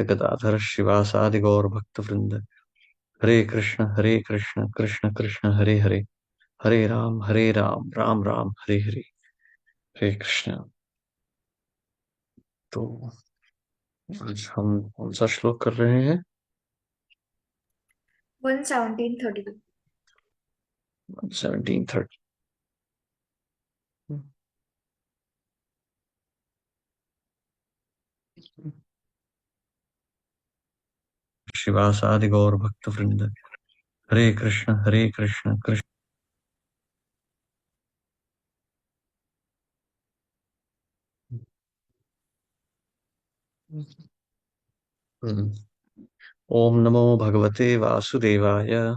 गदाधर शिवासादि गौर भक्त वृंद। हरे कृष्ण कृष्ण कृष्ण हरे हरे, हरे राम राम राम हरे हरे। हरे कृष्ण। तो आज हम कौन सा श्लोक कर रहे हैं? 11732। 1730। शिवासादि गौर भक्त वृंद। हरे कृष्ण कृष्ण। हम्म। ओम नमो भगवते वासुदेवाय।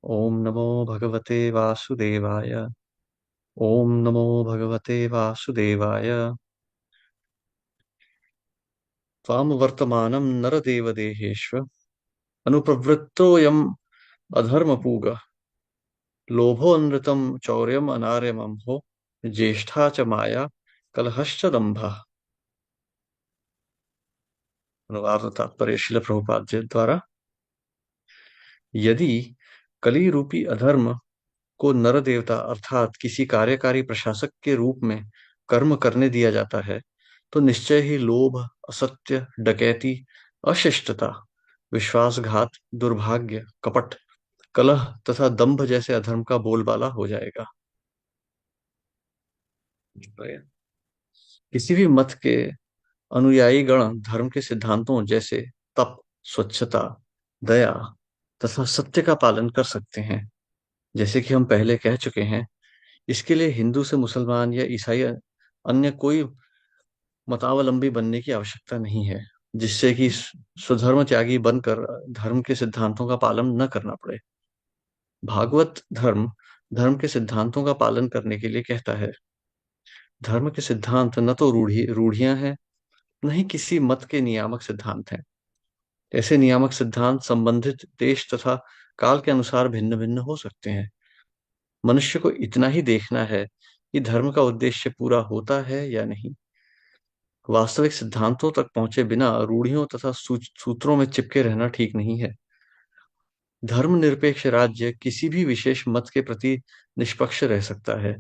ओम नमो भगवते वासुदेवाय। ओम नमो भगवते वासुदेवाय। त्वां वर्तमानं नरदेवदेहेष्व अनुप्रवृत्तोऽयम् अधर्मपूगः। लोभोन्नृतं चौर्यम् अनार्यमंहो, ज्येष्ठा च माया कलहश्च दम्भः। अनुवाद और तात्पर्य श्रील प्रभुपाद जी द्वारा। यदि कली रूपी अधर्म को नर देवता अर्थात किसी कार्यकारी प्रशासक के रूप में कर्म करने दिया जाता है, तो निश्चय ही लोभ, असत्य, डकैती, अशिष्टता, विश्वासघात, दुर्भाग्य, कपट, कलह तथा दंभ जैसे अधर्म का बोलबाला हो जाएगा। किसी भी मत के अनुयायी गण धर्म के सिद्धांतों जैसे तप, स्वच्छता, दया तथा सत्य का पालन कर सकते हैं। जैसे कि हम पहले कह चुके हैं, इसके लिए हिंदू से मुसलमान या ईसाई अन्य कोई मतावलंबी बनने की आवश्यकता नहीं है, जिससे कि स्वधर्म त्यागी बनकर धर्म के सिद्धांतों का पालन न करना पड़े। भागवत धर्म धर्म के सिद्धांतों का पालन करने के लिए कहता है। धर्म के सिद्धांत न तो रूढ़ियां हैं, न ही किसी मत के नियामक सिद्धांत हैं। ऐसे नियामक सिद्धांत संबंधित देश तथा काल के अनुसार भिन्न भिन्न हो सकते हैं। मनुष्य को इतना ही देखना है कि धर्म का उद्देश्य पूरा होता है या नहीं। वास्तविक सिद्धांतों तक पहुंचे बिना रूढ़ियों तथा सूत्रों में चिपके रहना ठीक नहीं है। धर्मनिरपेक्ष राज्य किसी भी विशेष मत के प्रति निष्पक्ष रह सकता है,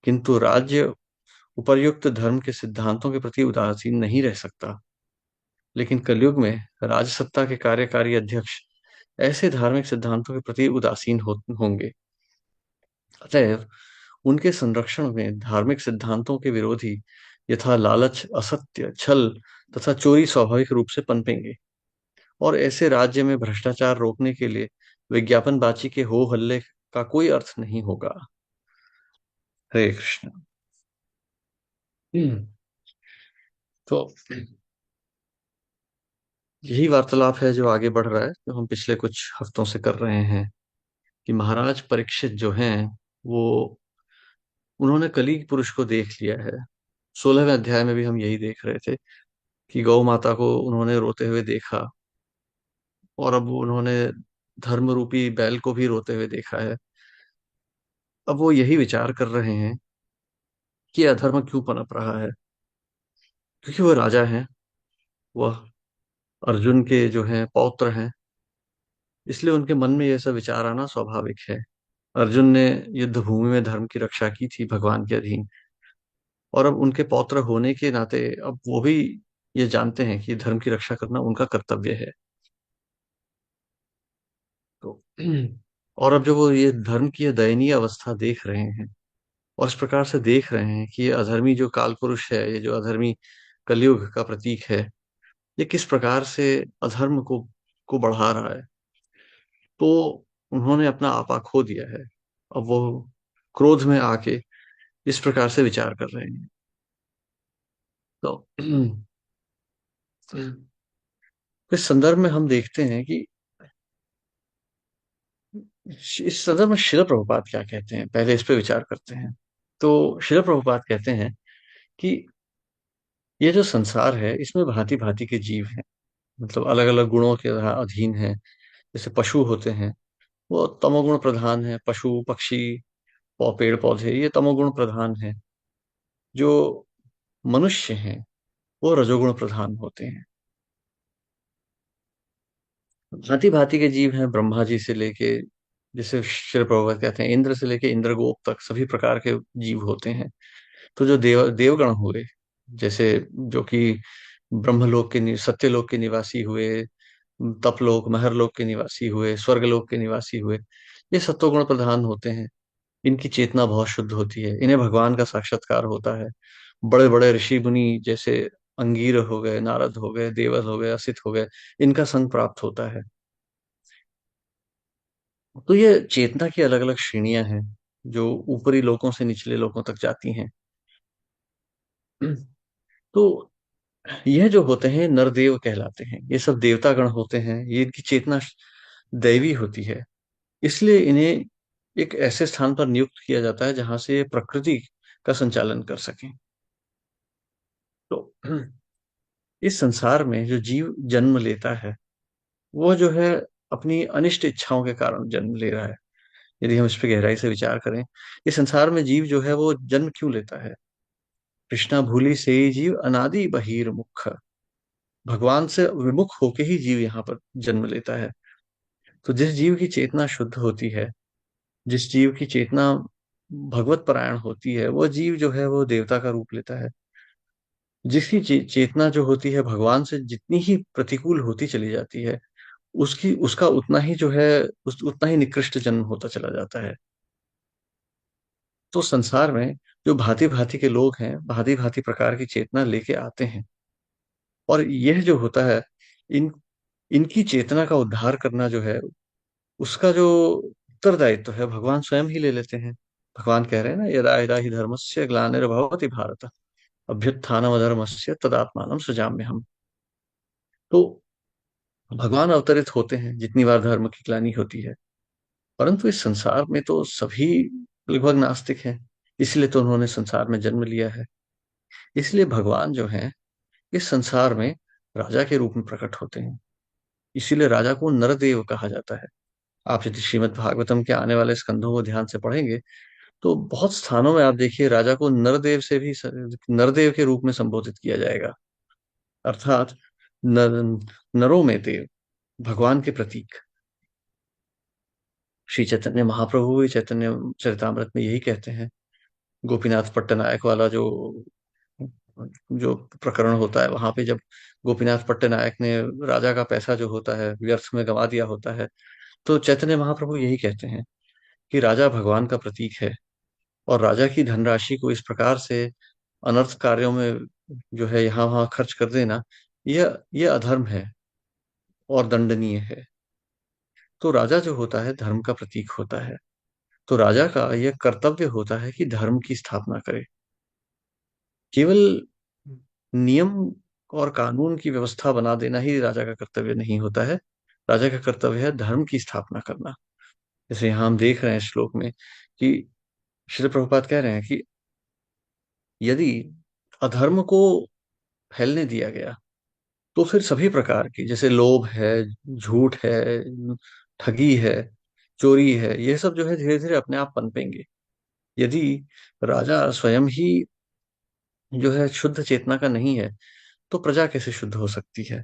किंतु राज्य उपर्युक्त धर्म के सिद्धांतों के प्रति उदासीन नहीं रह सकता। लेकिन कलयुग में राजसत्ता के कार्यकारी अध्यक्ष ऐसे धार्मिक सिद्धांतों के प्रति उदासीन होंगे। अतएव उनके संरक्षण में धार्मिक सिद्धांतों के विरोधी यथा लालच, असत्य, छल तथा चोरी स्वाभाविक रूप से पनपेंगे। और ऐसे राज्य में भ्रष्टाचार रोकने के लिए विज्ञापनबाजी के हो हल्ले का कोई अर्थ नहीं होगा। हरे कृष्ण। हम्म। तो यही वार्तालाप है जो आगे बढ़ रहा है, जो हम पिछले कुछ हफ्तों से कर रहे हैं, कि महाराज परीक्षित जो हैं, वो उन्होंने कली पुरुष को देख लिया है। 16वें अध्याय में भी हम यही देख रहे थे कि गौ माता को उन्होंने रोते हुए देखा, और अब उन्होंने धर्म रूपी बैल को भी रोते हुए देखा है। अब वो यही विचार कर रहे हैं कि अधर्म क्यों पनप रहा है। क्योंकि वो राजा हैं, वह अर्जुन के जो हैं पौत्र हैं, इसलिए उनके मन में यह सब विचार आना स्वाभाविक है। अर्जुन ने युद्ध भूमि में धर्म की रक्षा की थी भगवान के अधीन, और अब उनके पौत्र होने के नाते अब वो भी ये जानते हैं कि धर्म की रक्षा करना उनका कर्तव्य है। तो और अब जब वो ये धर्म की ये दयनीय अवस्था देख रहे हैं, और इस प्रकार से देख रहे हैं कि ये अधर्मी जो काल पुरुष है, ये जो अधर्मी कलयुग का प्रतीक है, ये किस प्रकार से अधर्म को बढ़ा रहा है, तो उन्होंने अपना आपा खो दिया है। अब वो क्रोध में आके इस प्रकार से विचार कर रहे हैं। तो इस संदर्भ में हम देखते हैं कि इस संदर्भ में शिल प्रभुपाद क्या कहते हैं, पहले इस पे विचार करते हैं। तो शिल प्रभुपाद कहते हैं कि ये जो संसार है, इसमें भांति भांति के जीव हैं, मतलब अलग अलग गुणों के अधीन हैं। जैसे पशु होते हैं, वो तमोगुण प्रधान है। पशु पक्षी पेड़ पौधे ये तमोगुण प्रधान है। जो मनुष्य हैं, वो रजोगुण प्रधान होते हैं। भांति भांति के जीव हैं, ब्रह्मा जी से लेके, जैसे श्री प्रभुपाद कहते हैं, इंद्र से लेके इंद्रगोप तक सभी प्रकार के जीव होते हैं। तो जो देवगण हुए, जैसे जो कि ब्रह्मलोक के सत्यलोक के निवासी हुए, तपलोक महरलोक के निवासी हुए, स्वर्गलोक के निवासी हुए, ये सत्वगुण प्रधान होते हैं। इनकी चेतना बहुत शुद्ध होती है, इन्हें भगवान का साक्षात्कार होता है। बड़े बड़े ऋषि मुनि जैसे अंगीर हो गए, नारद हो गए, देवल हो गए, असित हो गए, इनका संग प्राप्त होता है। तो ये चेतना की अलग अलग श्रेणियां हैं, जो ऊपरी लोकों से निचले लोकों तक जाती हैं। तो यह जो होते हैं नरदेव कहलाते हैं, ये सब देवता गण होते हैं, ये इनकी चेतना दैवी होती है। इसलिए इन्हें एक ऐसे स्थान पर नियुक्त किया जाता है जहां से ये प्रकृति का संचालन कर सकें। तो इस संसार में जो जीव जन्म लेता है, वो जो है अपनी अनिष्ट इच्छाओं के कारण जन्म ले रहा है। यदि हम इस पर गहराई से विचार करें, इस संसार में जीव जो है वो जन्म क्यों लेता है? कृष्णा भूलि से ही जीव अनादि बहिर्मुख, भगवान से विमुख होके ही जीव यहाँ पर जन्म लेता है। तो जिस जीव की चेतना शुद्ध होती है, जिस जीव की चेतना भगवत परायण होती है, वो जीव जो है वो देवता का रूप लेता है। जिसकी चेतना जो होती है भगवान से जितनी ही प्रतिकूल होती चली जाती है, उसकी उसका उतना ही जो है, उतना ही निकृष्ट जन्म होता चला जाता है। तो संसार में जो भांति भांति के लोग हैं, भांति भांति प्रकार की चेतना लेके आते हैं, और यह जो होता है, इन इनकी चेतना का उद्धार करना जो है, उसका जो उत्तरदायित्व है भगवान स्वयं ही ले लेते हैं। भगवान कह रहे हैं ना, यदा यदा ही धर्मस्य ग्लानिर्भवति भारत अभ्युत्थानम अधर्मस्य तदात्मानं सृजाम्यहम्। तो भगवान अवतरित होते हैं जितनी बार धर्म की ग्लानि होती है, परंतु इस संसार में तो सभी लगभग नास्तिक हैं। इसलिए तो उन्होंने संसार में जन्म लिया है। इसलिए भगवान जो है इस संसार में राजा के रूप में प्रकट होते हैं। इसीलिए राजा को नरदेव कहा जाता है। आप यदि श्रीमद् भागवतम के आने वाले स्कंधों को ध्यान से पढ़ेंगे, तो बहुत स्थानों में आप देखिए राजा को नरदेव से भी नरदेव के रूप में संबोधित किया जाएगा। अर्थात नर, नरों में देव, भगवान के प्रतीक। श्री चैतन्य महाप्रभु भी चैतन्य चरितामृत में यही कहते हैं। गोपीनाथ पट्टनायक वाला जो जो प्रकरण होता है, वहां पे जब गोपीनाथ पट्टनायक ने राजा का पैसा जो होता है व्यर्थ में गंवा दिया होता है, तो चैतन्य महाप्रभु यही कहते हैं कि राजा भगवान का प्रतीक है, और राजा की धनराशि को इस प्रकार से अनर्थ कार्यों में जो है यहाँ वहां खर्च कर देना, यह अधर्म है और दंडनीय है। तो राजा जो होता है धर्म का प्रतीक होता है। तो राजा का यह कर्तव्य होता है कि धर्म की स्थापना करे। केवल नियम और कानून की व्यवस्था बना देना ही राजा का कर्तव्य नहीं होता है। राजा का कर्तव्य है धर्म की स्थापना करना। जैसे यहाँ हम देख रहे हैं श्लोक में कि श्री प्रभुपाद कह रहे हैं कि यदि अधर्म को फैलने दिया गया, तो फिर सभी प्रकार की, जैसे लोभ है, झूठ है, ठगी है, चोरी है, ये सब जो है धीरे धीरे अपने आप पनपेंगे। यदि राजा स्वयं ही जो है शुद्ध चेतना का नहीं है, तो प्रजा कैसे शुद्ध हो सकती है?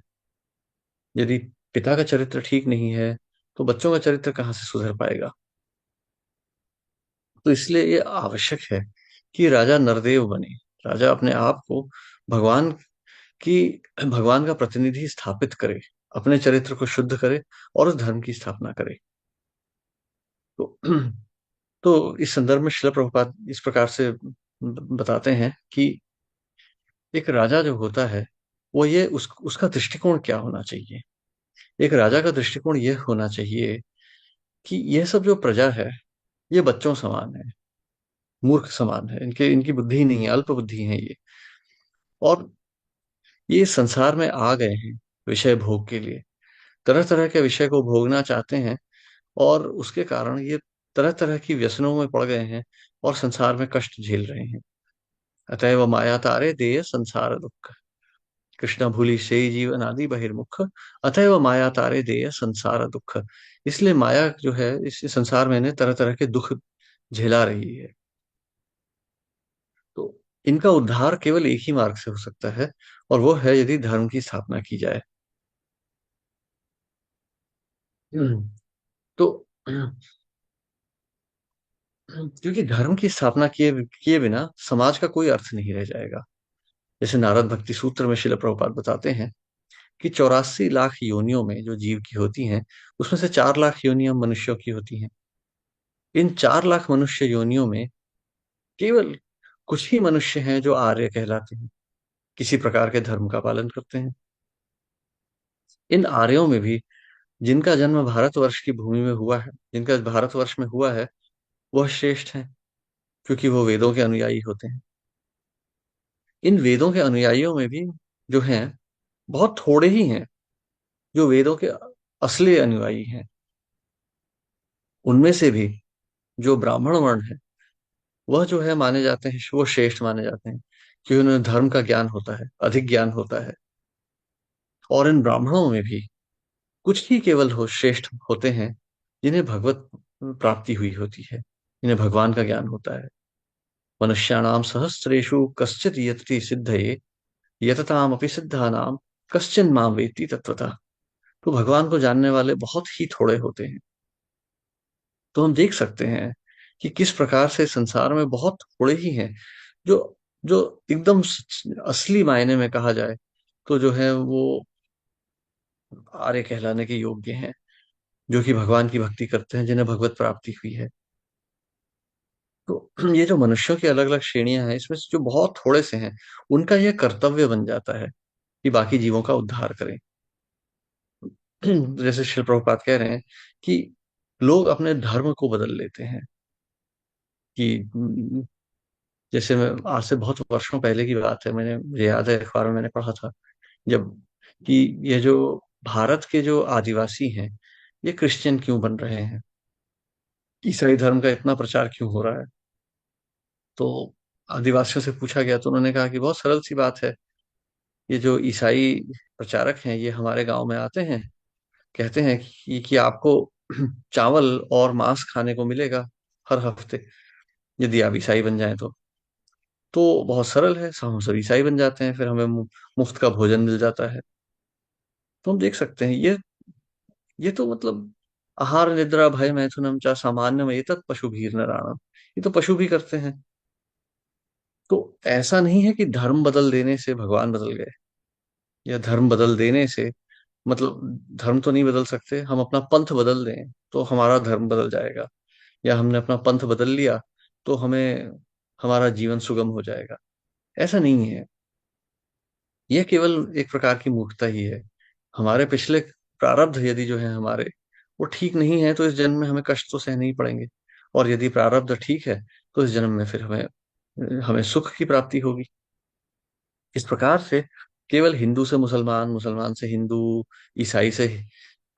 यदि पिता का चरित्र ठीक नहीं है, तो बच्चों का चरित्र कहाँ से सुधर पाएगा? तो इसलिए ये आवश्यक है कि राजा नरदेव बने। राजा अपने आप को भगवान की भगवान का प्रतिनिधि स्थापित करे, अपने चरित्र को शुद्ध करे, और उस धर्म की स्थापना करे। तो तो इस संदर्भ में श्रील प्रभुपाद इस प्रकार से बताते हैं कि एक राजा जो होता है, वो ये उसका दृष्टिकोण क्या होना चाहिए। एक राजा का दृष्टिकोण यह होना चाहिए कि यह सब जो प्रजा है, ये बच्चों समान है, मूर्ख समान है, इनके इनकी बुद्धि नहीं है, अल्प बुद्धि है ये। और ये संसार में आ गए हैं विषय भोग के लिए, तरह तरह के विषय को भोगना चाहते हैं, और उसके कारण ये तरह तरह की व्यसनों में पड़ गए हैं, और संसार में कष्ट झेल रहे हैं। अतएव माया तारे देय संसार दुख, कृष्णा भूलि से जीव अनादि बहिर्मुख, अतएव माया तारे देय संसार दुख। इसलिए माया जो है इस संसार में इन्हें तरह तरह के दुख झेला रही है। तो इनका उद्धार केवल एक ही मार्ग से हो सकता है, और वो है यदि धर्म की स्थापना की जाए। तो क्योंकि धर्म की स्थापना किए किए बिना समाज का कोई अर्थ नहीं रह जाएगा। जैसे नारद भक्ति सूत्र में शिल प्रभुपाद बताते हैं कि 84 लाख योनियों में जो जीव की होती हैं, उसमें से 4 लाख योनियां मनुष्यों की होती हैं। इन 4 लाख मनुष्य योनियों में केवल कुछ ही मनुष्य हैं जो आर्य कहलाते हैं, किसी प्रकार के धर्म का पालन करते हैं। इन आर्यों में भी जिनका जन्म भारतवर्ष की भूमि में हुआ है, जिनका भारतवर्ष में हुआ है, वह श्रेष्ठ है, क्योंकि वो वेदों के अनुयायी होते हैं। इन वेदों के अनुयायियों में भी जो हैं, बहुत थोड़े ही हैं जो वेदों के असली अनुयायी हैं। उनमें से भी जो ब्राह्मण वर्ण है, वह जो है माने जाते हैं, वो श्रेष्ठ माने जाते हैं, क्योंकि उन्हें धर्म का ज्ञान होता है, अधिक ज्ञान होता है। और इन ब्राह्मणों में भी कुछ ही केवल हो श्रेष्ठ होते हैं जिन्हें भगवत प्राप्ति हुई होती है, जिन्हें भगवान का ज्ञान होता है। मनुष्याणाम सहस्रेषु कश्चित् यतति सिद्धये, यततामपि सिद्धानाम कश्चिन् माम वेत्ति तत्वतः। तो भगवान को जानने वाले बहुत ही थोड़े होते हैं। तो हम देख सकते हैं कि किस प्रकार से संसार में बहुत थोड़े ही हैं जो जो एकदम असली मायने में कहा जाए तो जो है वो आर्य कहलाने के योग्य हैं, जो कि भगवान की भक्ति करते हैं, जिन्हें भगवत प्राप्ति हुई है। तो ये जो मनुष्यों की अलग अलग श्रेणियां हैं, इसमें से जो बहुत थोड़े से हैं, उनका यह कर्तव्य बन जाता है कि बाकी जीवों का उद्धार करें। जैसे श्री प्रभुपाद कह रहे हैं कि लोग अपने धर्म को बदल लेते हैं। कि जैसे मैं आज से बहुत वर्षों पहले की बात है, मैंने मुझे याद है अखबार में मैंने पढ़ा था, जब कि ये जो भारत के जो आदिवासी हैं, ये क्रिश्चियन क्यों बन रहे हैं, ईसाई धर्म का इतना प्रचार क्यों हो रहा है। तो आदिवासियों से पूछा गया तो उन्होंने कहा कि बहुत सरल सी बात है, ये जो ईसाई प्रचारक हैं, ये हमारे गांव में आते हैं, कहते हैं कि आपको चावल और मांस खाने को मिलेगा हर हफ्ते, यदि आप ईसाई बन जाएं तो बहुत सरल है, हम सब ईसाई बन जाते हैं, फिर हमें मुफ्त का भोजन मिल जाता है। तो हम देख सकते हैं ये तो मतलब आहार निद्रा भय मैथुनम चा सामान्यम एतत् पशु भीर नराणम, ये तो पशु भी करते हैं। तो ऐसा नहीं है कि धर्म बदल देने से भगवान बदल गए, या धर्म बदल देने से मतलब धर्म तो नहीं बदल सकते, हम अपना पंथ बदल दें तो हमारा धर्म बदल जाएगा, या हमने अपना पंथ बदल लिया तो हमें हमारा जीवन सुगम हो जाएगा। ऐसा नहीं है। यह केवल एक प्रकार की मूर्खता ही है। हमारे पिछले प्रारब्ध यदि जो है हमारे वो ठीक नहीं है, तो इस जन्म में हमें कष्ट तो सहने ही पड़ेंगे। और यदि प्रारब्ध ठीक है, तो इस जन्म में फिर हमें हमें सुख की प्राप्ति होगी। इस प्रकार से केवल हिंदू से मुसलमान, मुसलमान से हिंदू, ईसाई से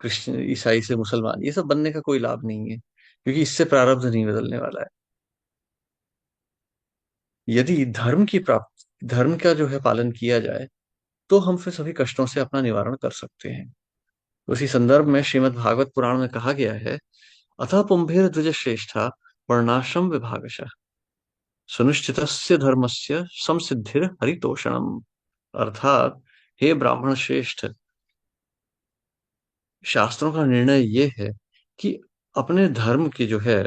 क्रिश्चियन, ईसाई से मुसलमान, ये सब बनने का कोई लाभ नहीं है, क्योंकि इससे प्रारब्ध नहीं बदलने वाला है। यदि धर्म का जो है पालन किया जाए, तो हम फिर सभी कष्टों से अपना निवारण कर सकते हैं। उसी संदर्भ में श्रीमद् भागवत पुराण में कहा गया है, अतः पुंभीर द्विज श्रेष्ठा वर्णाश्रम विभागशः, सुनिश्चितस्य धर्मस्य संसिद्धिर हरितोषणम। अर्थात हे ब्राह्मण श्रेष्ठ, शास्त्रों का निर्णय ये है कि अपने धर्म की जो है,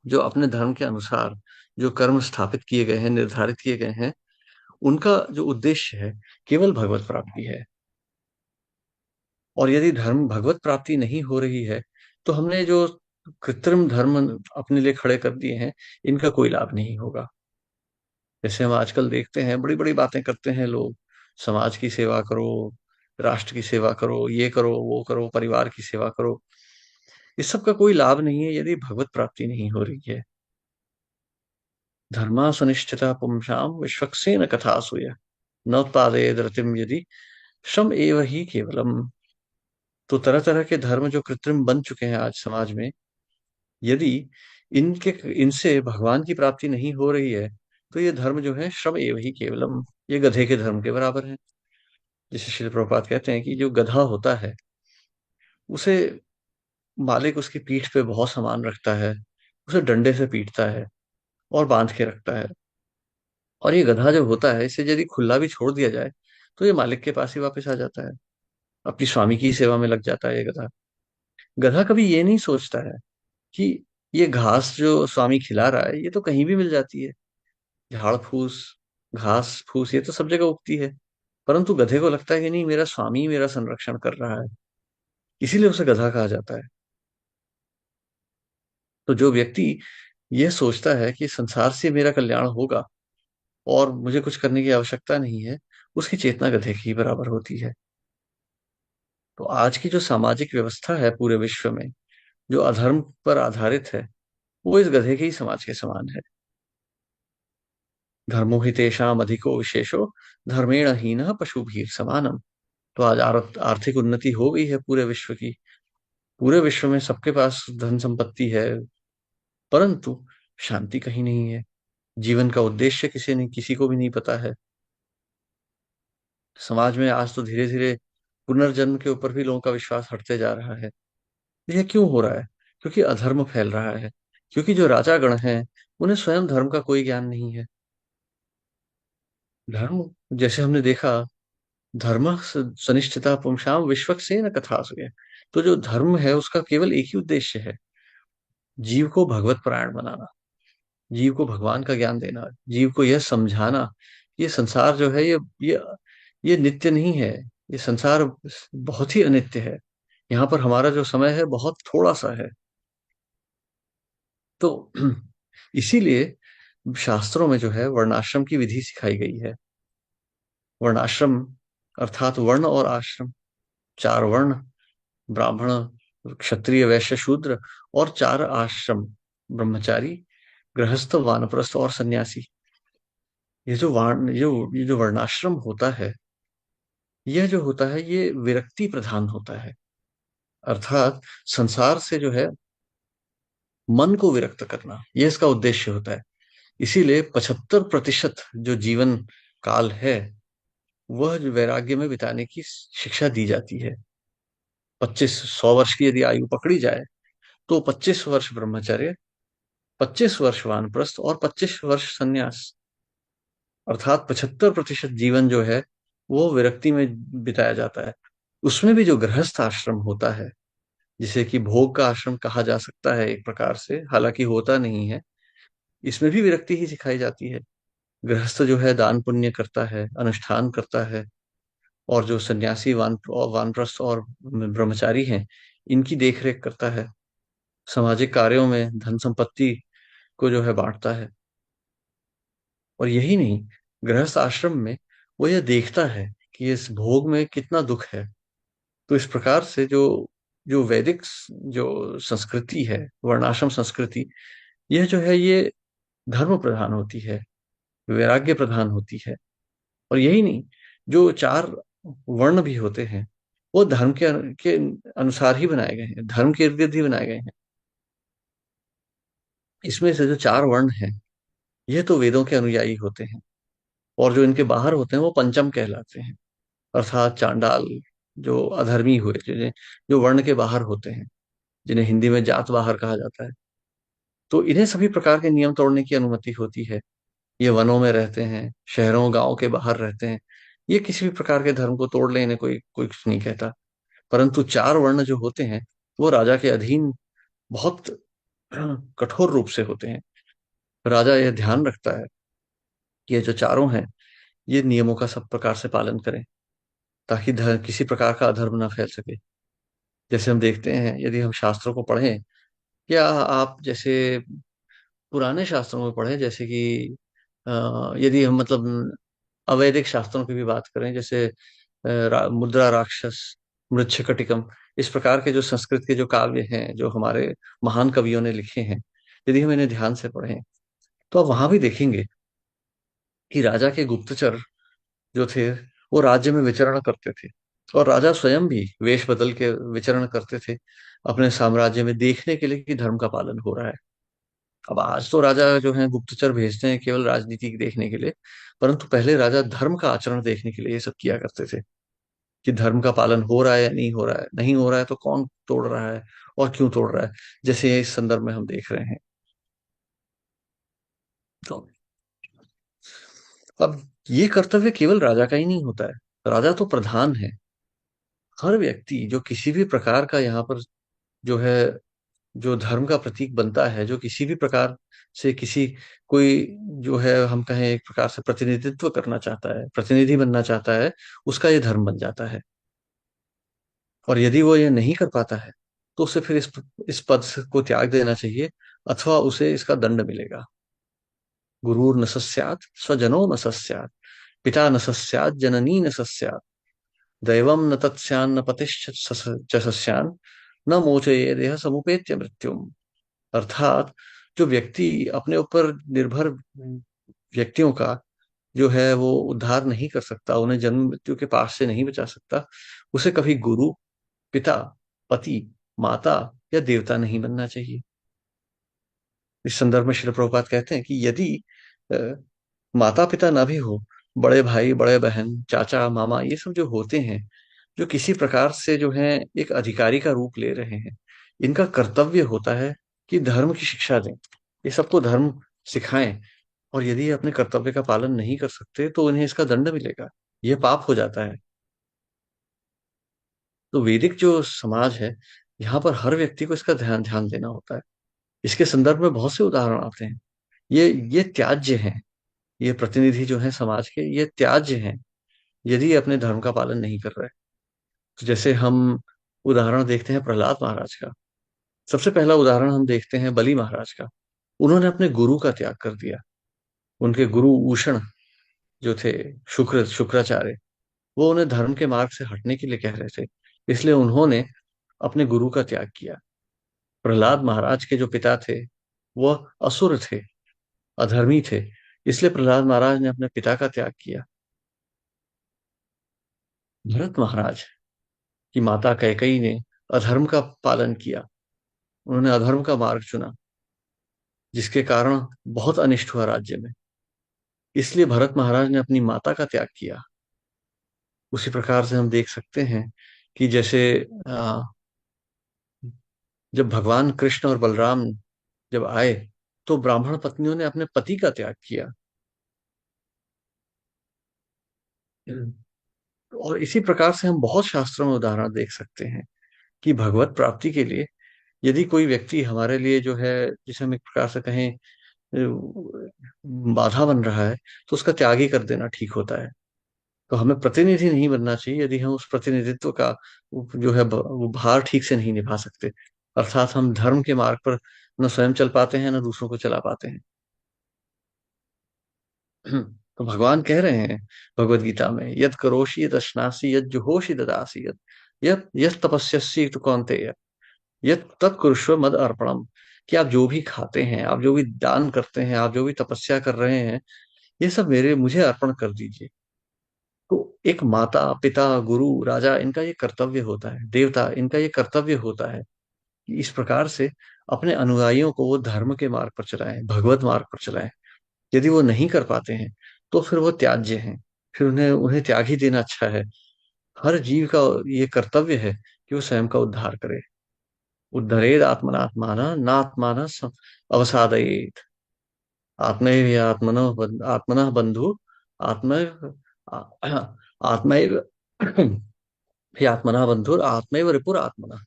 जो अपने धर्म के अनुसार जो कर्म स्थापित किए गए हैं, निर्धारित किए गए हैं, उनका जो उद्देश्य है केवल भगवत प्राप्ति है। और यदि धर्म भगवत प्राप्ति नहीं हो रही है, तो हमने जो कृत्रिम धर्म अपने लिए खड़े कर दिए हैं, इनका कोई लाभ नहीं होगा। जैसे हम आजकल देखते हैं, बड़ी बड़ी बातें करते हैं लोग, समाज की सेवा करो, राष्ट्र की सेवा करो, ये करो वो करो, परिवार की सेवा करो। इस सब का कोई लाभ नहीं है यदि भगवत प्राप्ति नहीं हो रही है। धर्मा सुनिश्चिता पुंसाम विश्वक्सेन कथा सूय, न उत्पादयेद रतिम यदि श्रम एव ही केवलम। तो तरह तरह के धर्म जो कृत्रिम बन चुके हैं आज समाज में, यदि इनके इनसे भगवान की प्राप्ति नहीं हो रही है, तो ये धर्म जो है श्रम एव ही केवलम, ये गधे के धर्म के बराबर है। जैसे श्रील प्रभुपाद कहते हैं कि जो गधा होता है, उसे मालिक उसकी पीठ पे बहुत सामान रखता है, उसे डंडे से पीटता है और बांध के रखता है। और ये गधा जो होता है, इसे यदि खुला भी छोड़ दिया जाए, तो ये मालिक के पास ही वापस आ जाता है, अपनी स्वामी की सेवा में लग जाता है ये गधा। गधा कभी ये नहीं सोचता है कि ये घास जो स्वामी खिला रहा है ये तो कहीं भी मिल जाती है। झाड़ फूस, घास फूस, ये तो सब जगह उगती है। परंतु गधे को लगता है कि नहीं, मेरा स्वामी मेरा संरक्षण कर रहा है, इसीलिए उसे गधा कहा जाता है। तो जो व्यक्ति यह सोचता है कि संसार से मेरा कल्याण होगा और मुझे कुछ करने की आवश्यकता नहीं है, उसकी चेतना गधे की बराबर होती है। तो आज की जो सामाजिक व्यवस्था है पूरे विश्व में, जो अधर्म पर आधारित है, वो इस गधे के ही समाज के समान है। धर्मो हि तेषाम अधिको विशेषो, धर्मेण हीनः पशुभिः समानम। तो आज आर्थिक उन्नति हो गई है पूरे विश्व की। पूरे विश्व में सबके पास धन संपत्ति है, परंतु शांति कहीं नहीं है। जीवन का उद्देश्य किसी को भी नहीं पता है। समाज में आज तो धीरे धीरे पुनर्जन्म के ऊपर भी लोगों का विश्वास हटते जा रहा है। यह क्यों हो रहा है? क्योंकि अधर्म फैल रहा है। क्योंकि जो राजा गण हैं, उन्हें स्वयं धर्म का कोई ज्ञान नहीं है। धर्म, जैसे हमने देखा, धर्म सनिष्ठिता पुंसाम विश्वक्सेन कथासुगे। तो जो धर्म है उसका केवल एक ही उद्देश्य है, जीव को भगवत परायण बनाना, जीव को भगवान का ज्ञान देना, जीव को यह समझाना, ये संसार जो है ये नित्य नहीं है। ये संसार बहुत ही अनित्य है। यहाँ पर हमारा जो समय है बहुत थोड़ा सा है। तो इसीलिए शास्त्रों में जो है वर्णाश्रम की विधि सिखाई गई है। वर्णाश्रम अर्थात वर्ण और आश्रम, चार वर्ण, ब्राह्मण, क्षत्रिय, वैश्य, शूद्र, और चार आश्रम, ब्रह्मचारी, गृहस्थ, वानप्रस्थ और सन्यासी। ये जो वर्णाश्रम होता है, यह जो होता है ये विरक्ति प्रधान होता है। अर्थात संसार से जो है मन को विरक्त करना, यह इसका उद्देश्य होता है। इसीलिए 75% जो जीवन काल है वह जो वैराग्य में बिताने की शिक्षा दी जाती है। 2500 वर्ष की यदि आयु पकड़ी जाए तो 25 वर्ष ब्रह्मचर्य, 25 वर्ष वानप्रस्थ और 25 वर्ष संन्यास। अर्थात 75% जीवन जो है वो विरक्ति में बिताया जाता है। उसमें भी जो गृहस्थ आश्रम होता है, जिसे कि भोग का आश्रम कहा जा सकता है एक प्रकार से, हालांकि होता नहीं है, इसमें भी विरक्ति ही सिखाई जाती है। गृहस्थ जो है दान पुण्य करता है, अनुष्ठान करता है, और जो सन्यासी वानप्रस्थ और ब्रह्मचारी हैं, इनकी देखरेख करता है, सामाजिक कार्यों में धन संपत्ति को जो है बांटता है। और यही नहीं, गृहस्थ आश्रम में वो यह देखता है कि इस भोग में कितना दुख है। तो इस प्रकार से जो जो वैदिक जो संस्कृति है, वर्णाश्रम संस्कृति, यह जो है ये धर्म प्रधान होती है, वैराग्य प्रधान होती है। और यही नहीं, जो चार वर्ण भी होते हैं वो धर्म के अनुसार ही बनाए गए हैं, धर्म के इर्द गिर्द ही बनाए गए हैं। इसमें से जो चार वर्ण हैं ये तो वेदों के अनुयायी होते हैं, और जो इनके बाहर होते हैं वो पंचम कहलाते हैं। अर्थात चांडाल, जो अधर्मी हुए, जिन्हें, जो वर्ण के बाहर होते हैं, जिन्हें हिंदी में जात बाहर कहा जाता है। तो इन्हें सभी प्रकार के नियम तोड़ने की अनुमति होती है। ये वनों में रहते हैं, शहरों गांव के बाहर रहते हैं, ये किसी भी प्रकार के धर्म को तोड़ ले, इन्हें कोई कोई कुछ नहीं कहता। परंतु चार वर्ण जो होते हैं वो राजा के अधीन बहुत कठोर रूप से होते हैं। राजा यह ध्यान रखता है कि ये जो चारों हैं ये नियमों का सब प्रकार से पालन करें, ताकि किसी प्रकार का अधर्म ना फैल सके। जैसे हम देखते हैं, यदि हम शास्त्रों को पढ़ें, या आप जैसे पुराने शास्त्रों में पढ़ें, जैसे कि यदि हम मतलब अवैदिक शास्त्रों की भी बात करें, जैसे मुद्रा राक्षस, मृच्छकटिकम, इस प्रकार के जो संस्कृत के जो काव्य हैं, जो हमारे महान कवियों ने लिखे हैं, यदि हम इन्हें ध्यान से पढ़ें तो आप वहां भी देखेंगे कि राजा के गुप्तचर जो थे वो राज्य में विचरण करते थे, और राजा स्वयं भी वेश बदल के विचरण करते थे अपने साम्राज्य में, देखने के लिए कि धर्म का पालन हो रहा है। अब आज तो राजा जो है गुप्तचर भेजते हैं केवल राजनीति देखने के लिए, परंतु पहले राजा धर्म का आचरण देखने के लिए ये सब किया करते थे, कि धर्म का पालन हो रहा है या नहीं हो रहा है, नहीं हो रहा है तो कौन तोड़ रहा है और क्यों तोड़ रहा है, जैसे इस संदर्भ में हम देख रहे हैं। तो अब ये कर्तव्य केवल राजा का ही नहीं होता है, राजा तो प्रधान है। हर व्यक्ति जो किसी भी प्रकार का यहाँ पर जो है, जो धर्म का प्रतीक बनता है, जो किसी भी प्रकार से किसी कोई जो है हम कहें एक प्रकार से प्रतिनिधित्व करना चाहता है, प्रतिनिधि बनना चाहता है, उसका ये धर्म बन जाता है। और यदि वो ये नहीं कर पाता है तो उसे फिर इस पद को त्याग देना चाहिए, अथवा उसे इसका दंड मिलेगा। गुरुर न सस्यात् स्वजनो न सस्यात्, पिता न सस्यात् जननी न सस्यात्, दैवम न तत्स्यान्न पतिश्च च सस्यान्, न मोचये देह समुपेत्य मृत्युम। अर्थात जो व्यक्ति अपने ऊपर निर्भर व्यक्तियों का जो है वो उद्धार नहीं कर सकता, उन्हें जन्म मृत्यु के पास से नहीं बचा सकता, उसे कभी गुरु, पिता, पति, माता या देवता नहीं बनना चाहिए। इस संदर्भ में श्रील प्रभुपाद कहते हैं कि यदि माता पिता ना भी हो, बड़े भाई, बड़े बहन, चाचा, मामा, ये सब जो होते हैं, जो किसी प्रकार से जो है एक अधिकारी का रूप ले रहे हैं, इनका कर्तव्य होता है कि धर्म की शिक्षा दें, ये सबको धर्म सिखाएं। और यदि ये अपने कर्तव्य का पालन नहीं कर सकते तो उन्हें इसका दंड मिलेगा, ये पाप हो जाता है। तो वैदिक जो समाज है, यहाँ पर हर व्यक्ति को इसका ध्यान ध्यान देना होता है। इसके संदर्भ में बहुत से उदाहरण आते हैं। ये त्याज्य हैं, ये प्रतिनिधि जो हैं समाज के, ये त्याज्य हैं यदि ये अपने धर्म का पालन नहीं कर रहे। तो जैसे हम उदाहरण देखते हैं प्रहलाद महाराज का। सबसे पहला उदाहरण हम देखते हैं बलि महाराज का। उन्होंने अपने गुरु का त्याग कर दिया। उनके गुरु उषण जो थे, शुक्राचार्य, वो उन्हें धर्म के मार्ग से हटने के लिए कह रहे थे, इसलिए उन्होंने अपने गुरु का त्याग किया। प्रहलाद महाराज के जो पिता थे वह असुर थे, अधर्मी थे, इसलिए प्रहलाद महाराज ने अपने पिता का त्याग किया। भरत महाराज की माता कैकेयी ने अधर्म का पालन किया, उन्होंने अधर्म का मार्ग चुना, जिसके कारण बहुत अनिष्ट हुआ राज्य में, इसलिए भरत महाराज ने अपनी माता का त्याग किया। उसी प्रकार से हम देख सकते हैं कि जैसे आ, जब भगवान कृष्ण और बलराम जब आए तो ब्राह्मण पत्नियों ने अपने पति का त्याग किया। और इसी प्रकार से हम बहुत शास्त्रों में उदाहरण देख सकते हैं कि भगवत प्राप्ति के लिए यदि कोई व्यक्ति हमारे लिए जो है, जिसे हम एक प्रकार से कहें बाधा बन रहा है, तो उसका त्याग ही कर देना ठीक होता है। तो हमें प्रतिनिधि नहीं बनना चाहिए यदि हम उस प्रतिनिधित्व का जो है वो भार ठीक से नहीं निभा सकते, अर्थात हम धर्म के मार्ग पर न स्वयं चल पाते हैं न दूसरों को चला पाते हैं। तो भगवान कह रहे हैं भगवत गीता में, यद करोषि यद अश्नासि यद जुहोषि ददासि यद यद यद तपस्यसि तो कौन्तेय यद तत्कुरुष्व मद अर्पणम। कि आप जो भी खाते हैं, आप जो भी दान करते हैं, आप जो भी तपस्या कर रहे हैं, ये सब मेरे मुझे अर्पण कर दीजिए। तो एक माता, पिता, गुरु, राजा, इनका ये कर्तव्य होता है, देवता, इनका ये कर्तव्य होता है कि इस प्रकार से अपने अनुयायियों को वो धर्म के मार्ग पर चलाएं, भगवत मार्ग पर चलाएं। यदि वो नहीं कर पाते हैं तो फिर वो त्याज्य हैं, फिर उन्हें उन्हें त्याग ही देना अच्छा है। हर जीव का ये कर्तव्य है कि वो स्वयं का उद्धार करे। उद्धरेद आत्मनात्मान नात्मान अवसादयेत, आत्मैव आत्मनो आत्मनः बंधु आत्मैव आत्मैव हे आत्मना बंधुर आत्मैव रिपुर आत्मना।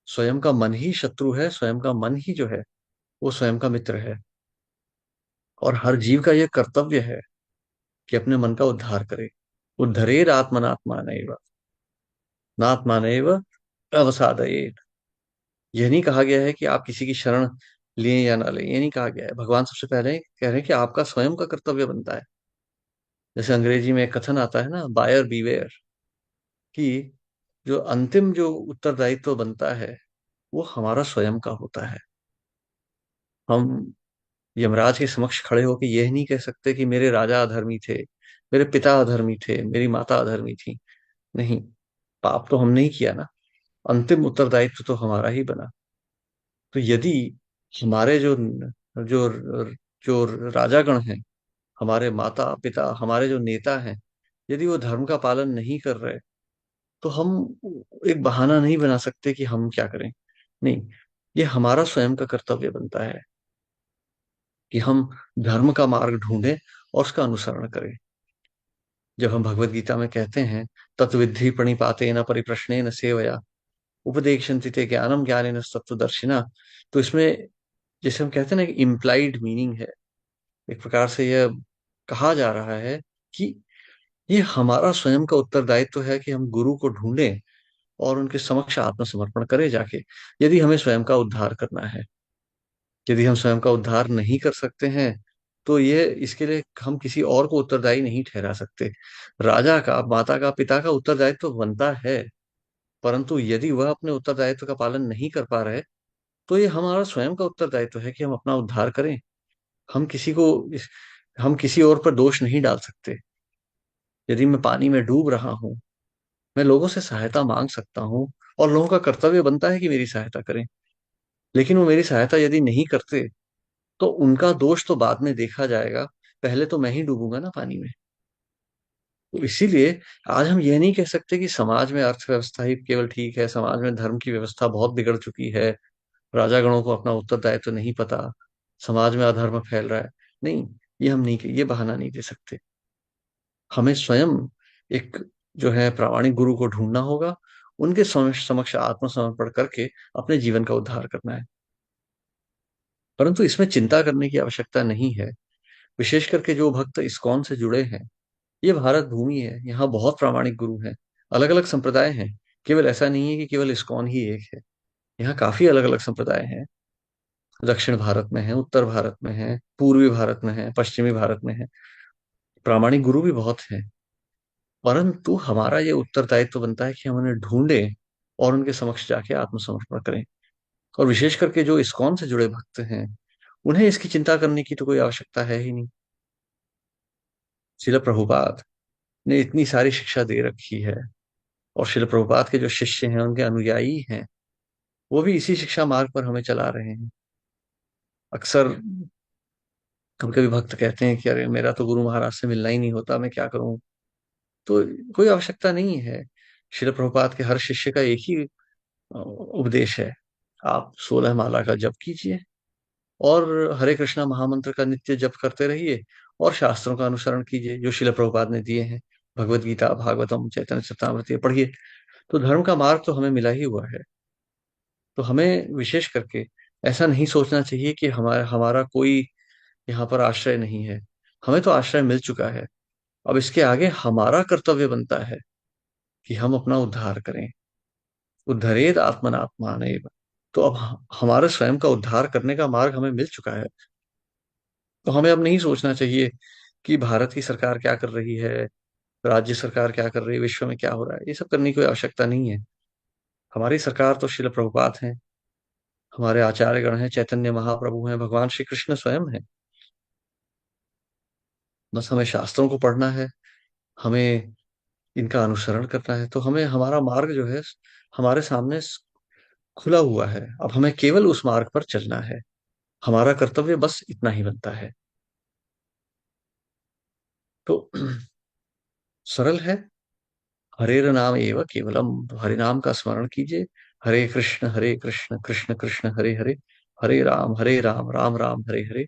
स्वयं का मन ही शत्रु है, स्वयं का मन ही जो है वो स्वयं का मित्र है। और हर जीव का यह कर्तव्य है कि अपने मन का उद्धार करे। उद्धरेर आत्मनात्मानैव नात्मानैव अवसादयेत। यह नहीं कहा गया है कि आप किसी की शरण लें या ना लें, ये नहीं कहा गया है। भगवान सबसे पहले कह रहे हैं कि आपका स्वयं का कर्तव्य बनता है। जैसे अंग्रेजी में एक कथन आता है ना, बायर बीवेयर, कि जो अंतिम जो उत्तरदायित्व बनता है वो हमारा स्वयं का होता है। हम यमराज के समक्ष खड़े होकर यह नहीं कह सकते कि मेरे राजा अधर्मी थे, मेरे पिता अधर्मी थे, मेरी माता अधर्मी थी। नहीं, पाप तो हमने ही किया ना, अंतिम उत्तरदायित्व तो हमारा ही बना। तो यदि हमारे जो जो राजागण हैं, हमारे माता पिता, हमारे जो नेता हैं, यदि वो धर्म का पालन नहीं कर रहे, तो हम एक बहाना नहीं बना सकते कि हम क्या करें। नहीं, ये हमारा स्वयं का कर्तव्य बनता है कि हम धर्म का मार्ग ढूंढें और उसका अनुसरण करें। जब हम भगवत गीता में कहते हैं तत्विद्धि प्रणिपातेन परिप्रश्नेन सेवया, उपदेक्षन्ति ते ज्ञानम ज्ञानेन तत्त्वदर्शिना। तो इसमें जैसे हम कहते हैं ना कि इम्प्लाइड मीनिंग है, एक प्रकार से यह कहा जा रहा है कि ये हमारा स्वयं का उत्तरदायित्व है कि हम गुरु को ढूंढें और उनके समक्ष आत्मसमर्पण करें जाके, यदि हमें स्वयं का उद्धार करना है। यदि हम स्वयं का उद्धार नहीं कर सकते हैं तो ये इसके लिए हम किसी और को उत्तरदायी नहीं ठहरा सकते। राजा का, माता का, पिता का उत्तरदायित्व बनता है, परंतु यदि वह अपने उत्तरदायित्व का पालन नहीं कर पा रहे तो ये हमारा स्वयं का उत्तरदायित्व है कि हम अपना उद्धार करें। हम किसी को हम किसी और पर दोष नहीं डाल सकते। यदि मैं पानी में डूब रहा हूं, मैं लोगों से सहायता मांग सकता हूँ और लोगों का कर्तव्य बनता है कि मेरी सहायता करें, लेकिन वो मेरी सहायता यदि नहीं करते तो उनका दोष तो बाद में देखा जाएगा, पहले तो मैं ही डूबूंगा ना पानी में। तो इसीलिए आज हम ये नहीं कह सकते कि समाज में अर्थव्यवस्था ही केवल ठीक है, समाज में धर्म की व्यवस्था बहुत बिगड़ चुकी है, राजागणों को अपना उत्तरदायित्व नहीं पता, समाज में अधर्म फैल रहा है। नहीं, ये हम नहीं, ये बहाना नहीं दे सकते। हमें स्वयं एक जो है प्रामाणिक गुरु को ढूंढना होगा, उनके समक्ष समक्ष आत्मसमर्पण करके अपने जीवन का उद्धार करना है। परंतु इसमें चिंता करने की आवश्यकता नहीं है। विशेष करके जो भक्त इस्कॉन से जुड़े हैं, ये भारत भूमि है, यहाँ बहुत प्रामाणिक गुरु हैं, अलग अलग संप्रदाय हैं। केवल ऐसा नहीं है कि केवल इस्कॉन ही एक है, यहाँ काफी अलग अलग संप्रदाय हैं। दक्षिण भारत में है, उत्तर भारत में है, पूर्वी भारत में है, पश्चिमी भारत में है, प्रामाणिक गुरु भी बहुत हैं। परंतु हमारा ये उत्तरदायित्व बनता है कि हम उन्हें ढूंढें और उनके समक्ष जाके आत्मसमर्पण करें। और विशेष करके जो इस्कॉन से जुड़े भक्त हैं, उन्हें इसकी चिंता करने की तो कोई आवश्यकता है ही नहीं। शिल प्रभुपाद ने इतनी सारी शिक्षा दे रखी है, और शिल प्रभुपाद के जो शिष्य हैं, उनके अनुयायी हैं, वो भी इसी शिक्षा मार्ग पर हमें चला रहे हैं। अक्सर कभी कभी भक्त कहते हैं कि अरे मेरा तो गुरु महाराज से मिलना ही नहीं होता, मैं क्या करूं। तो कोई आवश्यकता नहीं है। शिल प्रभुपाद के हर शिष्य का एक ही उपदेश है, आप 16 माला का जप कीजिए और हरे कृष्णा महामंत्र का नित्य जप करते रहिए और शास्त्रों का अनुसरण कीजिए जो शिल प्रभुपाद ने दिए हैं। भगवत गीता, भागवतम, चैतन्य चरितामृत ये पढ़िए, तो धर्म का मार्ग तो हमें मिला ही हुआ है। तो हमें विशेष करके ऐसा नहीं सोचना चाहिए कि हमारा हमारा कोई यहाँ पर आश्रय नहीं है। हमें तो आश्रय मिल चुका है। अब इसके आगे हमारा कर्तव्य बनता है कि हम अपना उद्धार करें। उद्धरेद आत्मनात्मानेव। तो अब हमारे स्वयं का उद्धार करने का मार्ग हमें मिल चुका है। तो हमें अब नहीं सोचना चाहिए कि भारत की सरकार क्या कर रही है, राज्य सरकार क्या कर रही है, विश्व में क्या हो रहा है। ये सब करने की कोई आवश्यकता नहीं है। हमारी सरकार तो शिल प्रभुपाद है, हमारे आचार्यगण हैं, चैतन्य महाप्रभु हैं, भगवान श्री कृष्ण स्वयं है। बस हमें शास्त्रों को पढ़ना है, हमें इनका अनुसरण करना है, तो हमें हमारा मार्ग जो है हमारे सामने खुला हुआ है। अब हमें केवल उस मार्ग पर चलना है। हमारा कर्तव्य बस इतना ही बनता है। तो सरल है। हरेर नाम एव केवलम, तो हरि नाम का स्मरण कीजिए। हरे कृष्ण कृष्ण कृष्ण हरे हरे, हरे राम राम राम हरे हरे।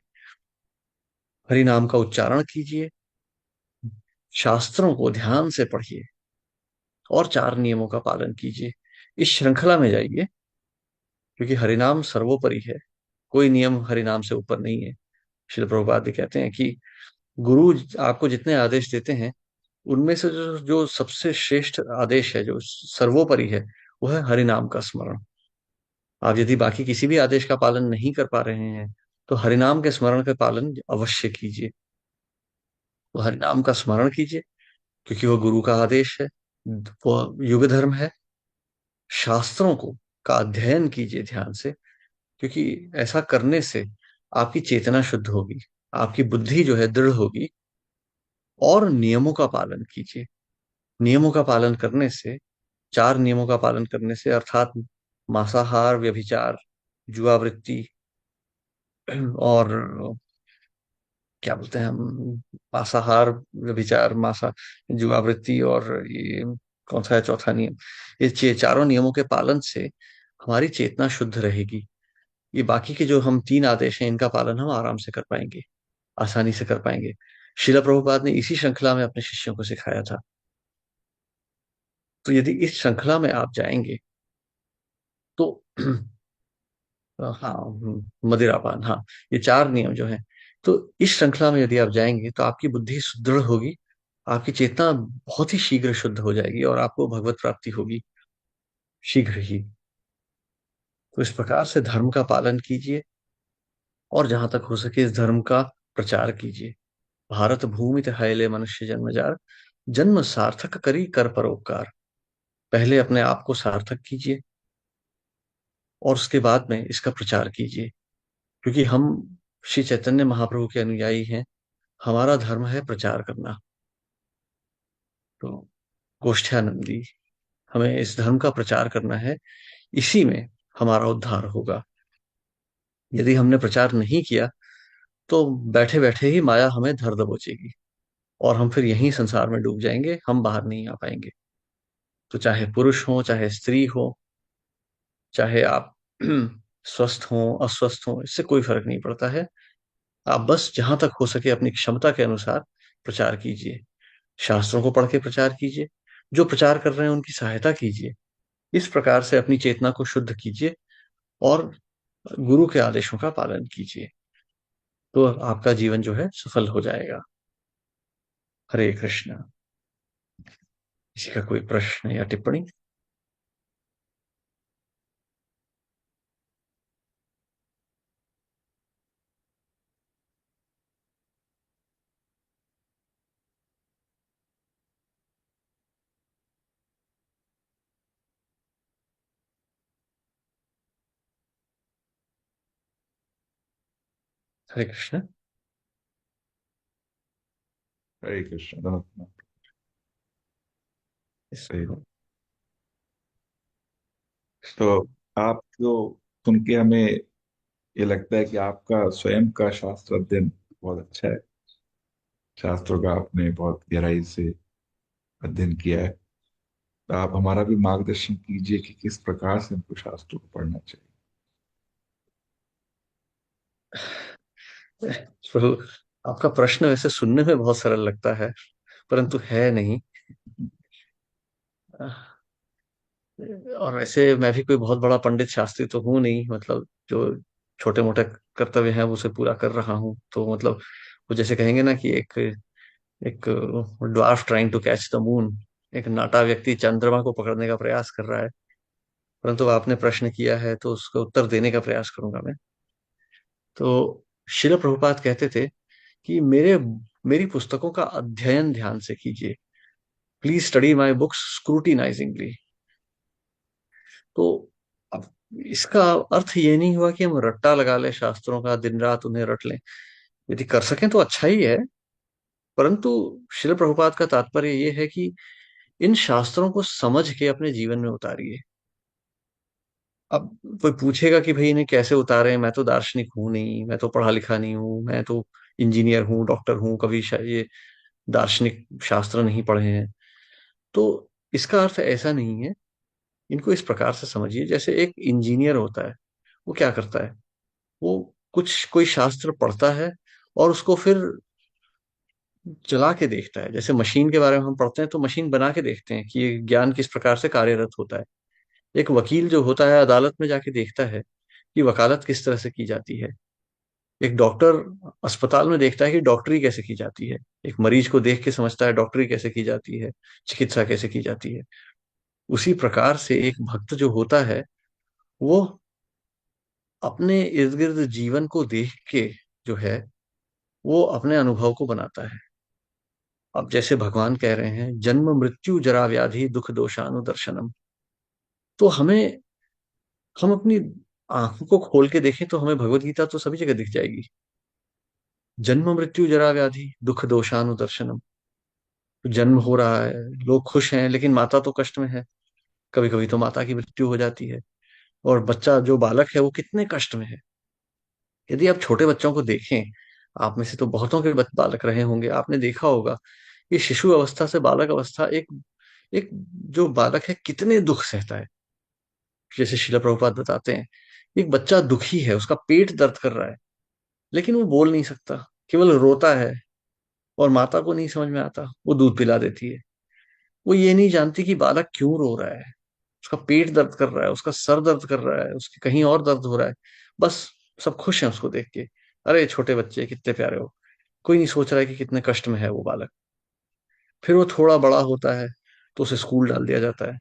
हरि नाम का उच्चारण कीजिए, शास्त्रों को ध्यान से पढ़िए और 4 नियमों का पालन कीजिए। इस श्रृंखला में जाइए, क्योंकि हरिनाम सर्वोपरि है। कोई नियम हरिनाम से ऊपर नहीं है। श्रील प्रभुपाद भी कहते हैं कि गुरु आपको जितने आदेश देते हैं, उनमें से जो जो सबसे श्रेष्ठ आदेश है, जो सर्वोपरि है, वो है हरिनाम का स्मरण। आप यदि बाकी किसी भी आदेश का पालन नहीं कर पा रहे हैं तो हरिनाम के स्मरण का पालन अवश्य कीजिए। तो हरिनाम का स्मरण कीजिए, क्योंकि वो गुरु का आदेश है, वो युग धर्म है। शास्त्रों को का अध्ययन कीजिए ध्यान से, क्योंकि ऐसा करने से आपकी चेतना शुद्ध होगी, आपकी बुद्धि जो है दृढ़ होगी। और नियमों का पालन कीजिए। नियमों का पालन करने से, 4 नियमों का पालन करने से, अर्थात मांसाहार, व्यभिचार, जुआवृत्ति और क्या बोलते हैं हम, मांसाहार, व्यभिचार, जुआवृत्ति और ये कौन सा है चौथा नियम, ये चारों नियमों के पालन से हमारी चेतना शुद्ध रहेगी। ये बाकी के जो हम 3 आदेश हैं, इनका पालन हम आराम से कर पाएंगे, आसानी से कर पाएंगे। शिला प्रभुपाद ने इसी श्रृंखला में अपने शिष्यों को सिखाया था। तो यदि इस श्रृंखला में आप जाएंगे तो हाँ, मदिरापान, हाँ, ये चार नियम जो हैं, तो इस श्रृंखला में यदि आप जाएंगे तो आपकी बुद्धि सुदृढ़ होगी, आपकी चेतना बहुत ही शीघ्र शुद्ध हो जाएगी और आपको भगवत प्राप्ति होगी शीघ्र ही। तो इस प्रकार से धर्म का पालन कीजिए और जहां तक हो सके इस धर्म का प्रचार कीजिए। भारत भूमि हायले मनुष्य जन्मजार, जन्म सार्थक करी कर परोपकार। पहले अपने आप को सार्थक कीजिए और उसके बाद में इसका प्रचार कीजिए, क्योंकि हम श्री चैतन्य महाप्रभु के अनुयायी हैं, हमारा धर्म है प्रचार करना। तो गोष्ठ्यानंदी, हमें इस धर्म का प्रचार करना है, इसी में हमारा उद्धार होगा। यदि हमने प्रचार नहीं किया तो बैठे बैठे ही माया हमें धर दबोचेगी और हम फिर यहीं संसार में डूब जाएंगे, हम बाहर नहीं आ पाएंगे। तो चाहे पुरुष हो चाहे स्त्री हो, चाहे आप स्वस्थ हो अस्वस्थ हो, इससे कोई फर्क नहीं पड़ता है। आप बस जहां तक हो सके अपनी क्षमता के अनुसार प्रचार कीजिए, शास्त्रों को पढ़ के प्रचार कीजिए, जो प्रचार कर रहे हैं उनकी सहायता कीजिए। इस प्रकार से अपनी चेतना को शुद्ध कीजिए और गुरु के आदेशों का पालन कीजिए, तो आपका जीवन जो है सफल हो जाएगा। हरे कृष्ण। किसी का कोई प्रश्न या टिप्पणी? हरे कृष्ण। हरे कृष्ण। धन्यवाद। सही। इसको तो आप जो सुन के हमें ये लगता है कि आपका स्वयं का शास्त्र अध्ययन बहुत अच्छा है। शास्त्रों का आपने बहुत गहराई से अध्ययन किया है। तो आप हमारा भी मार्गदर्शन कीजिए कि किस प्रकार से हमको शास्त्रों को पढ़ना चाहिए। तो आपका प्रश्न वैसे सुनने में बहुत सरल लगता है, परंतु है नहीं। और वैसे मैं भी कोई बहुत बड़ा पंडित शास्त्री तो हूँ नहीं, मतलब जो छोटे मोटे कर्तव्य हैं वो उसे पूरा कर रहा हूँ। तो मतलब वो जैसे कहेंगे ना कि एक एक dwarf trying to catch the moon, एक नाटा व्यक्ति चंद्रमा को पकड़ने का प्रयास कर रहा है। परंतु आपने प्रश्न किया है तो उसका उत्तर देने का प्रयास करूंगा मैं। तो शिल प्रभुपाद कहते थे कि मेरी पुस्तकों का अध्ययन ध्यान से कीजिए, प्लीज स्टडी माई बुक्स स्क्रूटिनाइजिंगली। तो अब इसका अर्थ ये नहीं हुआ कि हम रट्टा लगा लें शास्त्रों का, दिन रात उन्हें रट लें। यदि कर सकें तो अच्छा ही है, परंतु शिल प्रभुपाद का तात्पर्य ये है कि इन शास्त्रों को समझ के अपने जीवन में उतारिए। अब कोई पूछेगा कि भाई इन्हें कैसे उतारें, मैं तो दार्शनिक हूं नहीं, मैं तो पढ़ा लिखा नहीं हूं, मैं तो इंजीनियर हूँ, डॉक्टर हूँ, कभी ये दार्शनिक शास्त्र नहीं पढ़े हैं। तो इसका अर्थ ऐसा नहीं है। इनको इस प्रकार से समझिए, जैसे एक इंजीनियर होता है, वो क्या करता है, वो कुछ कोई शास्त्र पढ़ता है और उसको फिर चला के देखता है। जैसे मशीन के बारे में हम पढ़ते हैं तो मशीन बना के देखते हैं कि ये ज्ञान किस प्रकार से कार्यरत होता है। एक वकील जो होता है अदालत में जाके देखता है कि वकालत किस तरह से की जाती है। एक डॉक्टर अस्पताल में देखता है कि डॉक्टरी कैसे की जाती है। एक मरीज को देख के समझता है डॉक्टरी कैसे की जाती है, चिकित्सा कैसे की जाती है। उसी प्रकार से एक भक्त जो होता है, वो अपने इर्द गिर्द जीवन को देख के जो है वो अपने अनुभव को बनाता है। अब जैसे भगवान कह रहे हैं जन्म मृत्यु जरा व्याधि दुख दोषानुदर्शनम, तो हम अपनी आंखों को खोल के देखें तो हमें भगवत गीता तो सभी जगह दिख जाएगी। जन्म मृत्यु जरा व्याधि दुख दोषानुदर्शनम। जन्म हो रहा है, लोग खुश हैं, लेकिन माता तो कष्ट में है। कभी कभी तो माता की मृत्यु हो जाती है, और बच्चा जो बालक है वो कितने कष्ट में है। यदि आप छोटे बच्चों को देखें, आप में से तो बहुतों के बालक रहे होंगे, आपने देखा होगा कि शिशु अवस्था से बालक अवस्था, एक एक जो बालक है कितने दुख सहता है। जैसे शिला प्रभुपाद बताते हैं, एक बच्चा दुखी है, उसका पेट दर्द कर रहा है, लेकिन वो बोल नहीं सकता, केवल रोता है। और माता को नहीं समझ में आता, वो दूध पिला देती है। वो ये नहीं जानती कि बालक क्यों रो रहा है। उसका पेट दर्द कर रहा है, उसका सर दर्द कर रहा है, उसके कहीं और दर्द हो रहा है, बस सब खुश हैं उसको देख के। अरे छोटे बच्चे कितने प्यारे हो। कोई नहीं सोच रहा है कि कितने कष्ट में है वो बालक। फिर वो थोड़ा बड़ा होता है तो उसे स्कूल डाल दिया जाता है।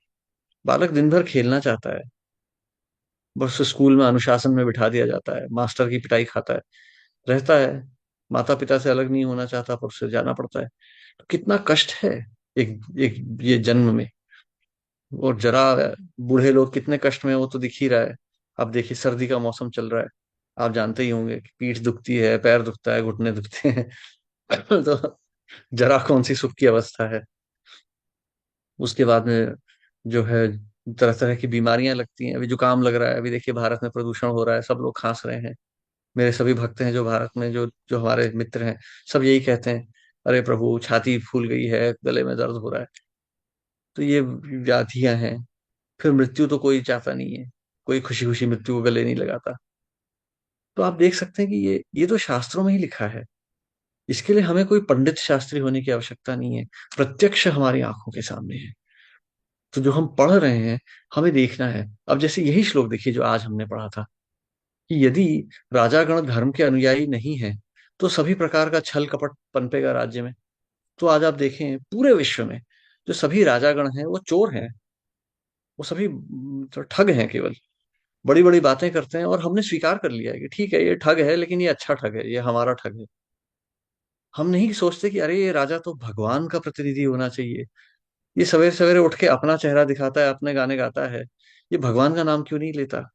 बालक दिन भर खेलना चाहता है, बस उसे स्कूल में अनुशासन में बिठा दिया जाता है, मास्टर की पिटाई खाता है, रहता है, माता पिता से अलग नहीं होना चाहता पर उसे जाना पड़ता है। तो कितना कष्ट है एक एक ये जन्म में। और जरा बूढ़े लोग कितने कष्ट में हैं, वो तो दिख ही रहा है। अब देखिए सर्दी का मौसम चल रहा है, आप जानते ही होंगे कि पीठ दुखती है, पैर दुखता है, घुटने दुखते हैं। तो जरा कौन सी सुख की अवस्था है। उसके बाद में जो है तरह तरह की बीमारियां लगती हैं। अभी जुकाम लग रहा है, अभी देखिए भारत में प्रदूषण हो रहा है, सब लोग खांस रहे हैं। मेरे सभी भक्त हैं जो भारत में, जो जो हमारे मित्र हैं, सब यही कहते हैं, अरे प्रभु छाती फूल गई है, गले में दर्द हो रहा है। तो ये व्याधियां हैं। फिर मृत्यु तो कोई चाहता नहीं है, कोई खुशी खुशी मृत्यु को गले नहीं लगाता। तो आप देख सकते हैं कि ये तो शास्त्रों में ही लिखा है। इसके लिए हमें कोई पंडित शास्त्री होने की आवश्यकता नहीं है, प्रत्यक्ष हमारी आंखों के सामने है। तो जो हम पढ़ रहे हैं, हमें देखना है। अब जैसे यही श्लोक देखिए जो आज हमने पढ़ा था, कि यदि राजागण धर्म के अनुयायी नहीं है तो सभी प्रकार का छल कपट पनपेगा राज्य में। तो आज आप देखें पूरे विश्व में जो सभी राजागण हैं वो चोर हैं, वो सभी तो ठग हैं केवल। बड़ी बड़ी बातें करते हैं और हमने स्वीकार कर लिया है कि ठीक है ये ठग है, लेकिन ये अच्छा ठग है, ये हमारा ठग है। हम नहीं सोचते कि अरे ये राजा तो भगवान का प्रतिनिधि होना चाहिए। ये सवेरे सवेरे उठ के अपना चेहरा दिखाता है, अपने गाने गाता है, ये भगवान का नाम क्यों नहीं लेता?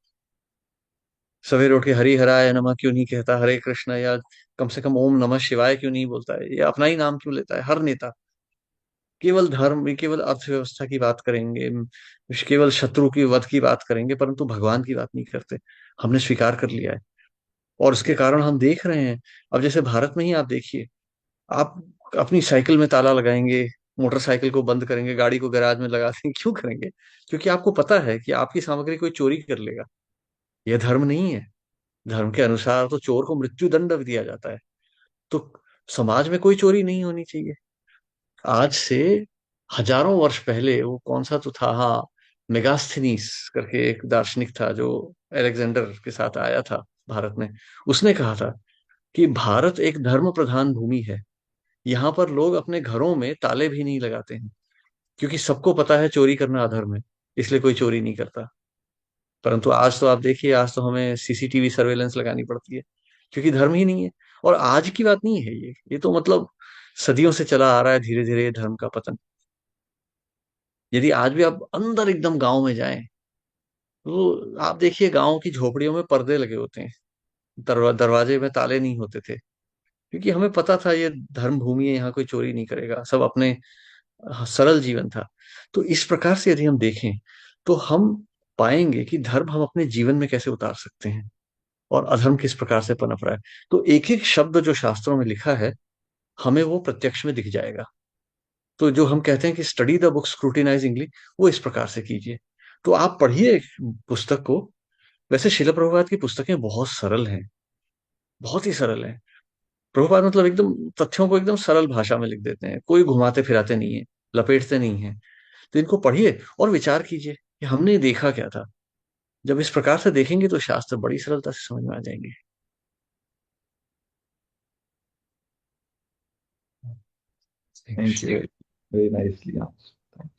सवेरे उठ के हरि हराय नमः क्यों नहीं कहता, हरे कृष्ण, या कम से कम ओम नमः शिवाय क्यों नहीं बोलता है? ये अपना ही नाम क्यों लेता है हर नेता? केवल धर्म, केवल अर्थव्यवस्था की बात करेंगे, केवल शत्रु की वध की बात करेंगे, परंतु भगवान की बात नहीं करते। हमने स्वीकार कर लिया है और उसके कारण हम देख रहे हैं। अब जैसे भारत में ही आप देखिए, आप अपनी साइकिल में ताला लगाएंगे, मोटरसाइकिल को बंद करेंगे, गाड़ी को गैराज में लगा देंगे, क्यों करेंगे? क्योंकि आपको पता है कि आपकी सामग्री कोई चोरी कर लेगा। यह धर्म नहीं है। धर्म के अनुसार तो चोर को मृत्यु दंड भी दिया जाता है। तो समाज में कोई चोरी नहीं होनी चाहिए। आज से हजारों वर्ष पहले वो कौन सा तो था, हाँ, मेगास्थनीस करके एक दार्शनिक था जो अलेक्जेंडर के साथ आया था भारत में। उसने कहा था कि भारत एक धर्म प्रधान भूमि है, यहाँ पर लोग अपने घरों में ताले भी नहीं लगाते हैं, क्योंकि सबको पता है चोरी करना अधर्म है, इसलिए कोई चोरी नहीं करता। परंतु आज तो आप देखिए, आज तो हमें सीसीटीवी सर्वेलेंस लगानी पड़ती है, क्योंकि धर्म ही नहीं है। और आज की बात नहीं है ये तो मतलब सदियों से चला आ रहा है धीरे धीरे धर्म का पतन। यदि आज भी आप अंदर एकदम गांव में जाएं तो आप देखिए गांव की झोपड़ियों में पर्दे लगे होते हैं, दरवाजे में ताले नहीं होते थे, क्योंकि हमें पता था ये धर्म भूमि है, यहाँ कोई चोरी नहीं करेगा, सब अपने सरल जीवन था। तो इस प्रकार से यदि हम देखें तो हम पाएंगे कि धर्म हम अपने जीवन में कैसे उतार सकते हैं और अधर्म किस प्रकार से पनप रहा है। तो एक एक शब्द जो शास्त्रों में लिखा है, हमें वो प्रत्यक्ष में दिख जाएगा। तो जो हम कहते हैं कि स्टडी द बुक स्क्रूटिनाइजिंगली, वो इस प्रकार से कीजिए। तो आप पढ़िए पुस्तक को। वैसे शिला प्रभुपाद की पुस्तकें बहुत सरल हैं, बहुत ही सरल हैं। प्रभुपाद मतलब एकदम तथ्यों को एकदम सरल भाषा में लिख देते हैं, कोई घुमाते फिराते नहीं है, लपेटते नहीं है। तो इनको पढ़िए और विचार कीजिए कि हमने देखा क्या था। जब इस प्रकार से देखेंगे तो शास्त्र बड़ी सरलता से समझ में आ जाएंगे। Thank you very nicely answered. Thank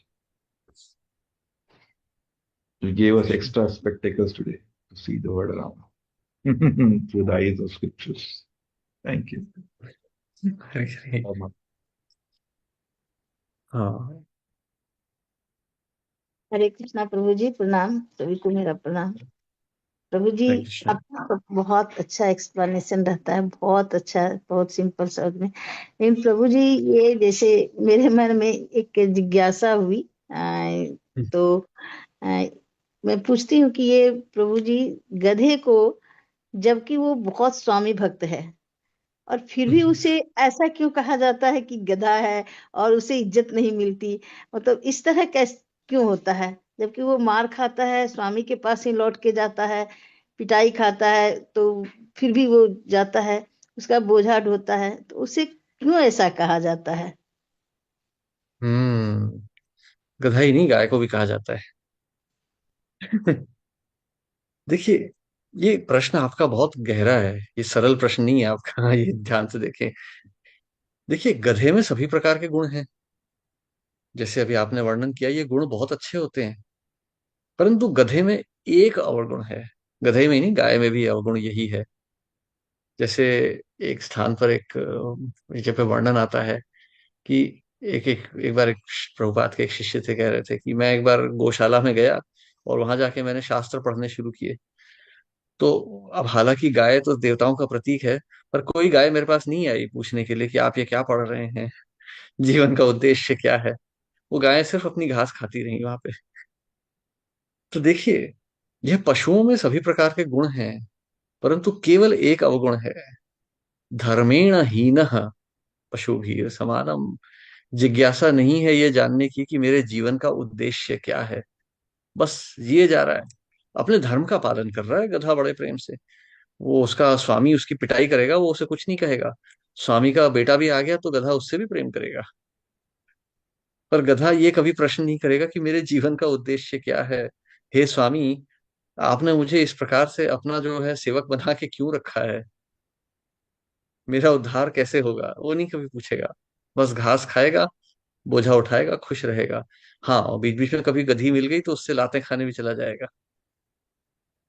you. You gave us extra spectacles today to see the world around through the eyes of scriptures. Thank you. हाँ। हरे कृष्णा प्रभु जी, प्रणाम सभी को, मेरा प्रणाम। प्रभु जी, हरे कृष्ण। आपका तो बहुत अच्छा एक्सप्लेनेशन रहता है, बहुत अच्छा, बहुत सिंपल शब्द में। लेकिन प्रभु जी, ये जैसे मेरे मन में एक जिज्ञासा हुई, तो मैं पूछती हूँ कि ये प्रभु जी, गधे को, जबकि वो बहुत स्वामी भक्त है, और फिर भी उसे ऐसा क्यों कहा जाता है कि गधा है और उसे इज्जत नहीं मिलती? मतलब इस तरह कैसे क्यों होता है, जबकि वो मार खाता है, स्वामी के पास ही लौट के जाता है, पिटाई खाता है, तो फिर भी वो जाता है, उसका बोझा ढोता है, तो उसे क्यों ऐसा कहा जाता है? हम्म। गधा ही नहीं, गाय को भी कहा जाता है। देखिए, ये प्रश्न आपका बहुत गहरा है, ये सरल प्रश्न नहीं है आपका। ये ध्यान से देखें। देखिए, गधे में सभी प्रकार के गुण हैं। जैसे अभी आपने वर्णन किया, ये गुण बहुत अच्छे होते हैं। परंतु गधे में एक अवगुण है। गधे में ही नहीं, गाय में भी अवगुण यही है। जैसे एक स्थान पर एक जगह पे वर्णन आता है कि एक एक एक बार एक प्रभुपाद के एक शिष्य थे, कह रहे थे कि मैं एक बार गौशाला में गया और वहां जाके मैंने शास्त्र पढ़ने शुरू किए। तो अब हालांकि गाय तो देवताओं का प्रतीक है, पर कोई गाय मेरे पास नहीं आई पूछने के लिए कि आप ये क्या पढ़ रहे हैं, जीवन का उद्देश्य क्या है। वो गायें सिर्फ अपनी घास खाती रही वहां पे। तो देखिए, यह पशुओं में सभी प्रकार के गुण हैं, परंतु केवल एक अवगुण है। धर्मेण हीनः पशुभिः समानम। जिज्ञासा नहीं है ये जानने की कि मेरे जीवन का उद्देश्य क्या है। बस जिए जा रहा है, अपने धर्म का पालन कर रहा है गधा बड़े प्रेम से। वो उसका स्वामी उसकी पिटाई करेगा, वो उसे कुछ नहीं कहेगा। स्वामी का बेटा भी आ गया तो गधा उससे भी प्रेम करेगा। पर गधा ये कभी प्रश्न नहीं करेगा कि मेरे जीवन का उद्देश्य क्या है। हे स्वामी, आपने मुझे इस प्रकार से अपना जो है सेवक बना के क्यों रखा है, मेरा उद्धार कैसे होगा, वो नहीं कभी पूछेगा। बस घास खाएगा, बोझा उठाएगा, खुश रहेगा। हाँ, और बीच बीच में कभी गधी मिल गई तो उससे लातें खाने भी चला जाएगा।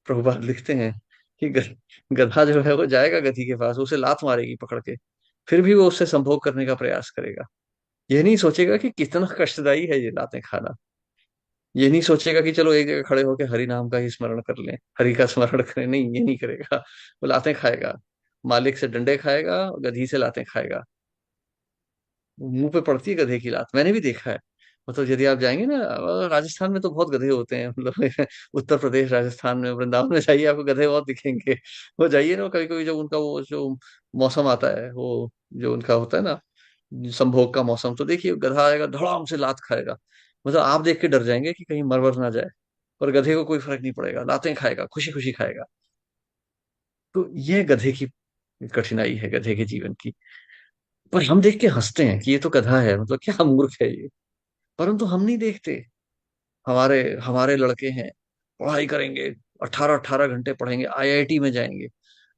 प्रभुपाद लिखते हैं कि गधा जो है वो जाएगा गधी के पास, उसे लात मारेगी पकड़ के, फिर भी वो उससे संभोग करने का प्रयास करेगा। ये नहीं सोचेगा कि कितना कष्टदायी है ये लातें खाना। ये नहीं सोचेगा कि चलो एक जगह खड़े होकर हरि नाम का ही स्मरण कर लें, हरि का स्मरण करें। नहीं, ये नहीं करेगा। वो लातें खाएगा, मालिक से डंडे खाएगा, गधी से लातें खाएगा। मुंह पे पड़ती है गधे की लात, मैंने भी देखा है। मतलब यदि आप जाएंगे ना, राजस्थान में तो बहुत गधे होते हैं, मतलब उत्तर प्रदेश, राजस्थान में, वृंदावन में जाइए, आपको गधे बहुत दिखेंगे। वो जाइए ना, कभी कभी जब उनका वो जो मौसम आता है, वो जो उनका होता है ना, संभोग का मौसम, तो देखिए गधा आएगा, धड़ाम से लात खाएगा। मतलब आप देख के डर जाएंगे कि कहीं मर वर ना जाए। पर गधे को कोई फर्क नहीं पड़ेगा, लातें खाएगा, खुशी खुशी खाएगा। तो ये गधे की कठिनाई है, गधे के जीवन की। पर हम देख के हंसते हैं कि ये तो गधा है, मतलब क्या मूर्ख है ये। परंतु हम नहीं देखते। हमारे हमारे लड़के हैं, पढ़ाई करेंगे, 18-18 घंटे पढ़ेंगे, आईआईटी में जाएंगे।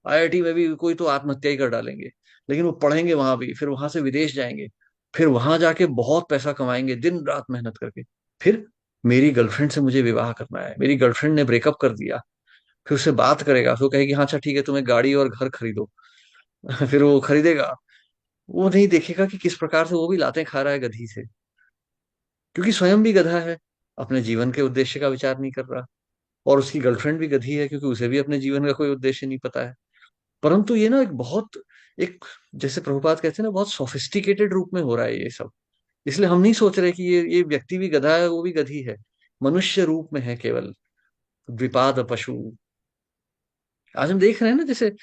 आईआईटी में भी कोई तो आत्महत्या ही कर डालेंगे, लेकिन वो पढ़ेंगे वहां भी, फिर वहां से विदेश जाएंगे, फिर वहां जाके बहुत पैसा कमाएंगे दिन रात मेहनत करके। फिर मेरी गर्लफ्रेंड से मुझे विवाह करना है, मेरी गर्लफ्रेंड ने ब्रेकअप कर दिया। फिर उससे बात करेगा, फिर वो कहेगी हाँ अच्छा ठीक है, तुम्हें गाड़ी और घर खरीदो। फिर वो खरीदेगा। वो नहीं देखेगा कि किस प्रकार से वो भी लातें खा रहा है गधी से, क्योंकि स्वयं भी गधा है, अपने जीवन के उद्देश्य का विचार नहीं कर रहा। और उसकी गर्लफ्रेंड भी गधी है, क्योंकि उसे भी अपने जीवन का कोई उद्देश्य नहीं पता है। परंतु ये ना एक बहुत, एक, जैसे प्रभुपाद कहते हैं ना, बहुत सोफिस्टिकेटेड रूप में हो रहा है ये सब। इसलिए हम नहीं सोच रहे कि ये व्यक्ति भी गधा है, वो भी गधी है। मनुष्य रूप में है केवल, द्विपाद पशु। आज हम देख रहे हैं ना, जैसे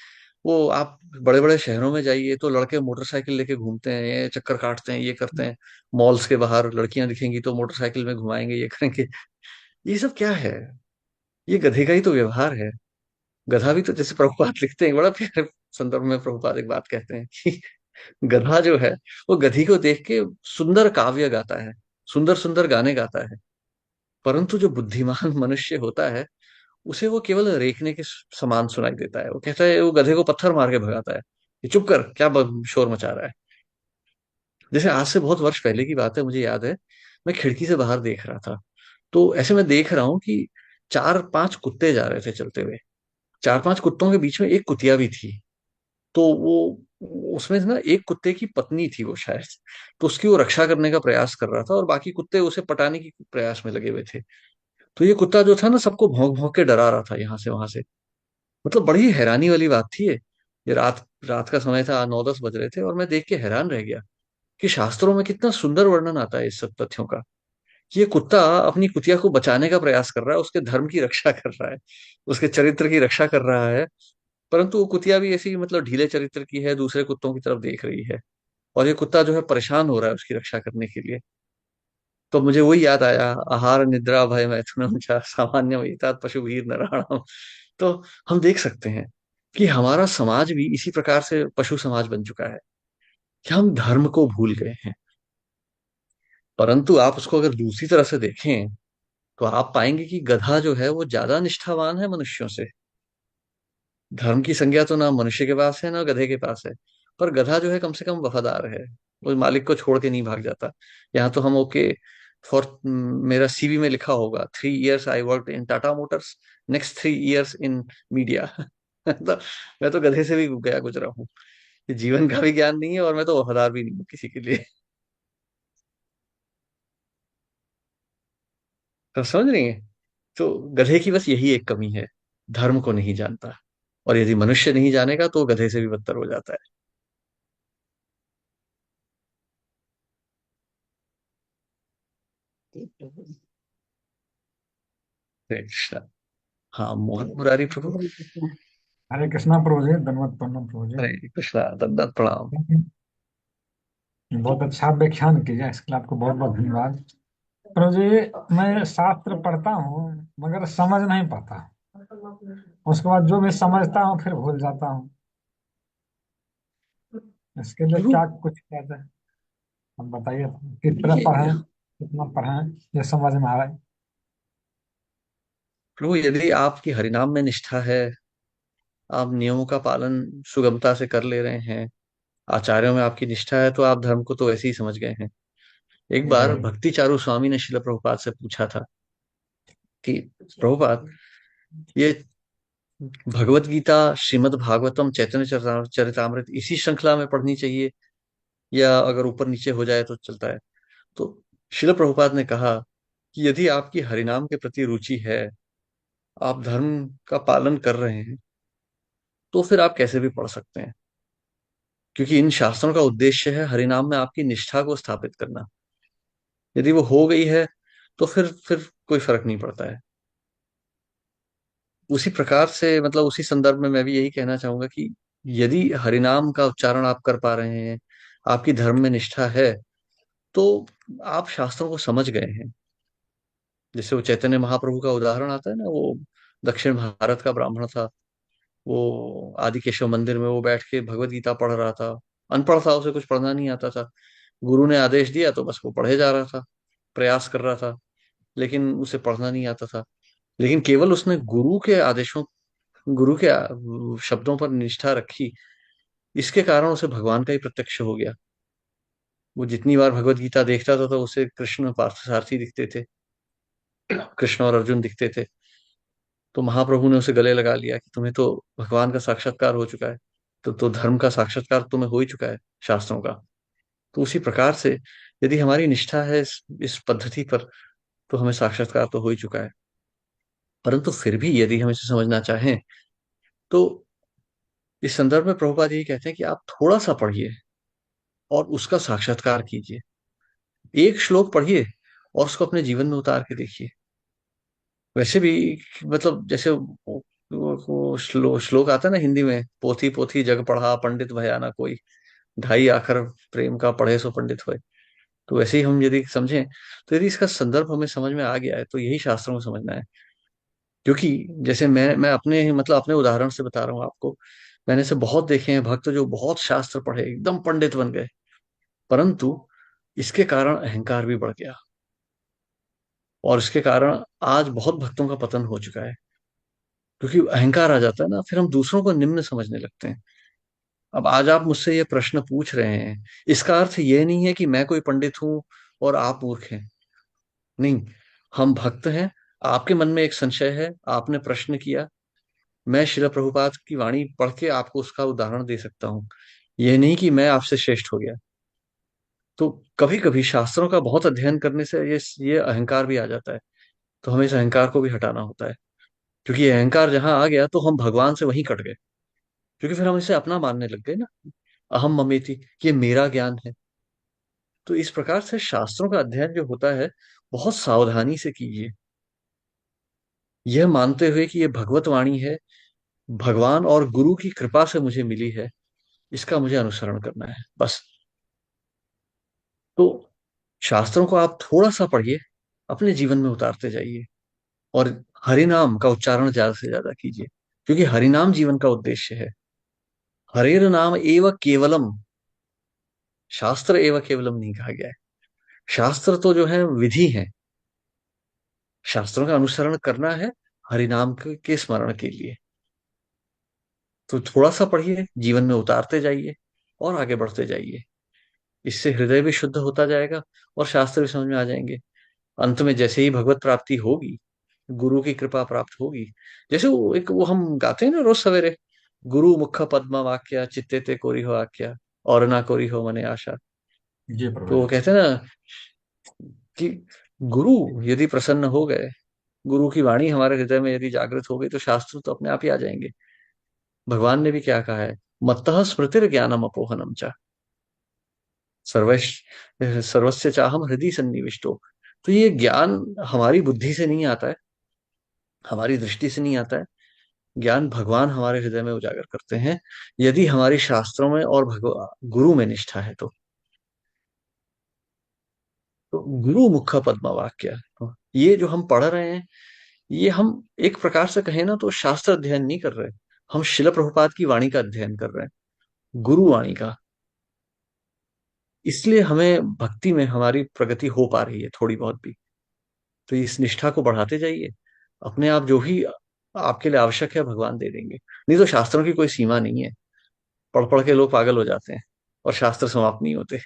वो आप बड़े बड़े शहरों में जाइए तो लड़के मोटरसाइकिल लेके घूमते हैं, ये चक्कर काटते हैं, ये करते हैं। मॉल्स के बाहर लड़कियां दिखेंगी तो मोटरसाइकिल में घुमाएंगे, ये करेंगे। ये सब क्या है? ये गधे का ही तो व्यवहार है। गधा भी तो, जैसे प्रभुपाद लिखते हैं, बड़ा प्यारे संदर्भ में प्रभुपाद एक बात कहते हैं कि गधा जो है, वो गधी को देख के सुंदर काव्य गाता है, सुंदर सुंदर गाने गाता है। परंतु जो बुद्धिमान मनुष्य होता है, उसे वो केवल रेखने के समान सुनाई देता है। वो कहता है, वो गधे को पत्थर मार के भगाता है कि चुप कर, क्या शोर मचा रहा है। जैसे आज से बहुत वर्ष पहले की बात है, मुझे याद है, मैं खिड़की से बाहर देख रहा था। तो ऐसे मैं देख रहा हूँ कि 4-5 कुत्ते जा रहे थे चलते हुए। 4-5 कुत्तों के बीच में एक कुतिया भी थी। तो वो, उसमें ना एक कुत्ते की पत्नी थी वो शायद, तो उसकी वो रक्षा करने का प्रयास कर रहा था, और बाकी कुत्ते उसे पटाने की प्रयास में लगे हुए थे। तो ये कुत्ता जो था ना, सबको भौंक भौंक के डरा रहा था यहाँ से वहां से। मतलब बड़ी ही हैरानी वाली बात थी ये रात रात का समय था, 9-10 बज रहे थे, और मैं देख के हैरान रह गया कि शास्त्रों में कितना सुंदर वर्णन आता है इस सब तथ्यों का। कि ये कुत्ता अपनी कुतिया को बचाने का प्रयास कर रहा है, उसके धर्म की रक्षा कर रहा है, उसके चरित्र की रक्षा कर रहा है। परंतु वो कुतिया भी ऐसी, मतलब ढीले चरित्र की है, दूसरे कुत्तों की तरफ देख रही है। और ये कुत्ता जो है परेशान हो रहा है उसकी रक्षा करने के लिए। तो मुझे वही याद आया, आहार निद्रा भय मैथुनम च सामान्य एतात पशु वीर नराणाम। तो हम देख सकते हैं कि हमारा समाज भी इसी प्रकार से पशु समाज बन चुका है, कि हम धर्म को भूल गए हैं। परंतु आप उसको अगर दूसरी तरह से देखें, तो आप पाएंगे कि गधा जो है वो ज्यादा निष्ठावान है मनुष्यों से। धर्म की संज्ञा तो ना मनुष्य के पास है ना गधे के पास है। पर गधा जो है कम से कम वफादार है, वो मालिक को छोड़ के नहीं भाग जाता। यहाँ तो हम ओके फॉर, मेरा सीवी में लिखा होगा 3 years I work in Tata Motors, next 3 years in media. तो मैं तो गधे से भी गया गुजरा हूँ। ये जीवन का भी ज्ञान नहीं है और मैं तो वफादार भी नहीं हूँ किसी के लिए। तो समझ रही है। तो गधे की बस यही एक कमी है, धर्म को नहीं जानता। और यदि मनुष्य नहीं जानेगा तो गधे से भी बदतर हो जाता है। जी प्रभु। हरे कृष्णा। हाँ, मोहन मुरारी प्रभु। हरे कृष्णा। हरे कृष्णा प्रभु जी, दंडवत प्रणाम प्रभु जी। हरे कृष्णा, दंडवत प्रणाम। बहुत अच्छा व्याख्यान किया, इसके लिए आपको बहुत बहुत धन्यवाद। प्रभु जी, मैं शास्त्र पढ़ता हूँ मगर समझ नहीं पाता। उसके बाद जो भी समझता हूँ फिर भूल जाता हूँ। इसके लिए प्रभु क्या कुछ कहते हैं, हम बताइए। किस तरह ये पढ़ें, कितना पढ़ें, ये समझ में आ रहा है। प्रभु यदि आपकी हरिनाम में निष्ठा है, आप नियमों का पालन सुगमता से कर ले रहे हैं, आचार्यों में आपकी निष्ठा है, तो आप धर्म को तो ऐसे ही समझ गए हैं। एक बार जी। भक्ति चारू स्वामी ने शिल प्रभुपाद से पूछा था कि प्रभुपाद, ये भगवत गीता, श्रीमद् भागवतम, चैतन्य चरितामृत इसी श्रृंखला में पढ़नी चाहिए या अगर ऊपर नीचे हो जाए तो चलता है? तो शिल प्रभुपाद ने कहा कि यदि आपकी हरिनाम के प्रति रुचि है, आप धर्म का पालन कर रहे हैं, तो फिर आप कैसे भी पढ़ सकते हैं। क्योंकि इन शास्त्रों का उद्देश्य है हरिनाम में आपकी निष्ठा को स्थापित करना। यदि वो हो गई है तो फिर कोई फर्क नहीं पड़ता है। उसी प्रकार से मतलब उसी संदर्भ में मैं भी यही कहना चाहूंगा कि यदि हरिनाम का उच्चारण आप कर पा रहे हैं, आपकी धर्म में निष्ठा है, तो आप शास्त्रों को समझ गए हैं। जैसे वो चैतन्य महाप्रभु का उदाहरण आता है ना, वो दक्षिण भारत का ब्राह्मण था, वो आदि केशव मंदिर में वो बैठ के भगवत गीता पढ़ रहा था। अनपढ़ था, उसे कुछ पढ़ना नहीं आता था। गुरु ने आदेश दिया तो बस वो पढ़े जा रहा था, प्रयास कर रहा था, लेकिन उसे पढ़ना नहीं आता था। लेकिन केवल उसने गुरु के आदेशों, गुरु के शब्दों पर निष्ठा रखी, इसके कारण उसे भगवान का ही प्रत्यक्ष हो गया। वो जितनी बार भगवत गीता देखता था तो उसे कृष्ण पार्थसारथी दिखते थे, कृष्ण और अर्जुन दिखते थे। तो महाप्रभु ने उसे गले लगा लिया कि तुम्हें तो भगवान का साक्षात्कार हो चुका है, तो धर्म का साक्षात्कार तुम्हें हो ही चुका है शास्त्रों का। तो उसी प्रकार से यदि हमारी निष्ठा है इस पद्धति पर, तो हमें साक्षात्कार तो हो ही चुका है। परंतु फिर भी यदि हम इसे समझना चाहें, तो इस संदर्भ में प्रभुपाद यही कहते हैं कि आप थोड़ा सा पढ़िए और उसका साक्षात्कार कीजिए। एक श्लोक पढ़िए और उसको अपने जीवन में उतार के देखिए। वैसे भी मतलब जैसे वो श्लोक आता है ना हिंदी में, पोथी पोथी जग पढ़ा पंडित भया ना कोई, ढाई आखर प्रेम का पढ़े सो पंडित होए। तो वैसे ही हम यदि समझें, तो यदि इसका संदर्भ हमें समझ में आ गया है तो यही शास्त्रों को समझना है। क्योंकि जैसे मैं अपने मतलब अपने उदाहरण से बता रहा हूँ आपको, मैंने से बहुत देखे हैं भक्त जो बहुत शास्त्र पढ़े एकदम पंडित बन गए, परंतु इसके कारण अहंकार भी बढ़ गया, और इसके कारण आज बहुत भक्तों का पतन हो चुका है। क्योंकि अहंकार आ जाता है ना, फिर हम दूसरों को निम्न समझने लगते हैं। अब आज आप मुझसे ये प्रश्न पूछ रहे हैं, इसका अर्थ ये नहीं है कि मैं कोई पंडित हूं और आप मूर्ख हैं। नहीं, हम भक्त हैं। आपके मन में एक संशय है, आपने प्रश्न किया, मैं शिला प्रभुपाद की वाणी पढ़ के आपको उसका उदाहरण दे सकता हूँ। यह नहीं कि मैं आपसे श्रेष्ठ हो गया। तो कभी कभी शास्त्रों का बहुत अध्ययन करने से ये अहंकार भी आ जाता है। तो हमें इस अहंकार को भी हटाना होता है। क्योंकि ये अहंकार जहां आ गया तो हम भगवान से वहीं कट गए। क्योंकि फिर हम इसे अपना मानने लग गए ना, अहम ममेति, ये मेरा ज्ञान है। तो इस प्रकार से शास्त्रों का अध्ययन जो होता है, बहुत सावधानी से कीजिए, यह मानते हुए कि ये भगवत वाणी है, भगवान और गुरु की कृपा से मुझे मिली है, इसका मुझे अनुसरण करना है बस। तो शास्त्रों को आप थोड़ा सा पढ़िए, अपने जीवन में उतारते जाइए, और हरिनाम का उच्चारण ज्यादा से ज्यादा कीजिए। क्योंकि हरिनाम जीवन का उद्देश्य है। हरेर नाम एव केवलम, शास्त्र एव केवलम नहीं कहा गया है। शास्त्र तो जो है विधि है, शास्त्रों का अनुसरण करना है हरिनाम के स्मरण के लिए। तो थोड़ा सा पढ़िए, जीवन में उतारते जाइए और आगे बढ़ते जाइए। इससे हृदय भी शुद्ध होता जाएगा और शास्त्र भी समझ में आ जाएंगे। अंत में जैसे ही भगवत प्राप्ति होगी, गुरु की कृपा प्राप्त होगी, जैसे वो हम गाते हैं ना रोज सवेरे, गुरु मुख पद्म वाक्या चित्ते ते कोरी हो आज्ञा, और ना कोरी हो मने आशा। जी प्रभु तो वो जी। कहते हैं ना कि गुरु यदि प्रसन्न हो गए, गुरु की वाणी हमारे हृदय में यदि जागृत हो गई, तो शास्त्र तो अपने आप ही आ जाएंगे। भगवान ने भी क्या कहा है, मत्तः स्मृतिर ज्ञानम अपोहनम च सर्वस्य सर्वस्य चाहम हृदय सन्निविष्टो। तो ये ज्ञान हमारी बुद्धि से नहीं आता है, हमारी दृष्टि से नहीं आता है। ज्ञान भगवान हमारे हृदय में उजागर करते हैं, यदि हमारी शास्त्रों में और भगवान गुरु में निष्ठा है तो गुरु मुख पद्म वाक्य, तो ये जो हम पढ़ रहे हैं, ये हम एक प्रकार से कहें ना तो शास्त्र अध्ययन नहीं कर रहे, हम शिल प्रभुपाद की वाणी का अध्ययन कर रहे हैं, गुरु वाणी का। इसलिए हमें भक्ति में हमारी प्रगति हो पा रही है थोड़ी बहुत भी। तो इस निष्ठा को बढ़ाते जाइए, अपने आप जो भी आपके लिए आवश्यक है भगवान दे देंगे। नहीं तो शास्त्रों की कोई सीमा नहीं है, पढ़ पढ़ के लोग पागल हो जाते हैं और शास्त्र समाप्त नहीं होते।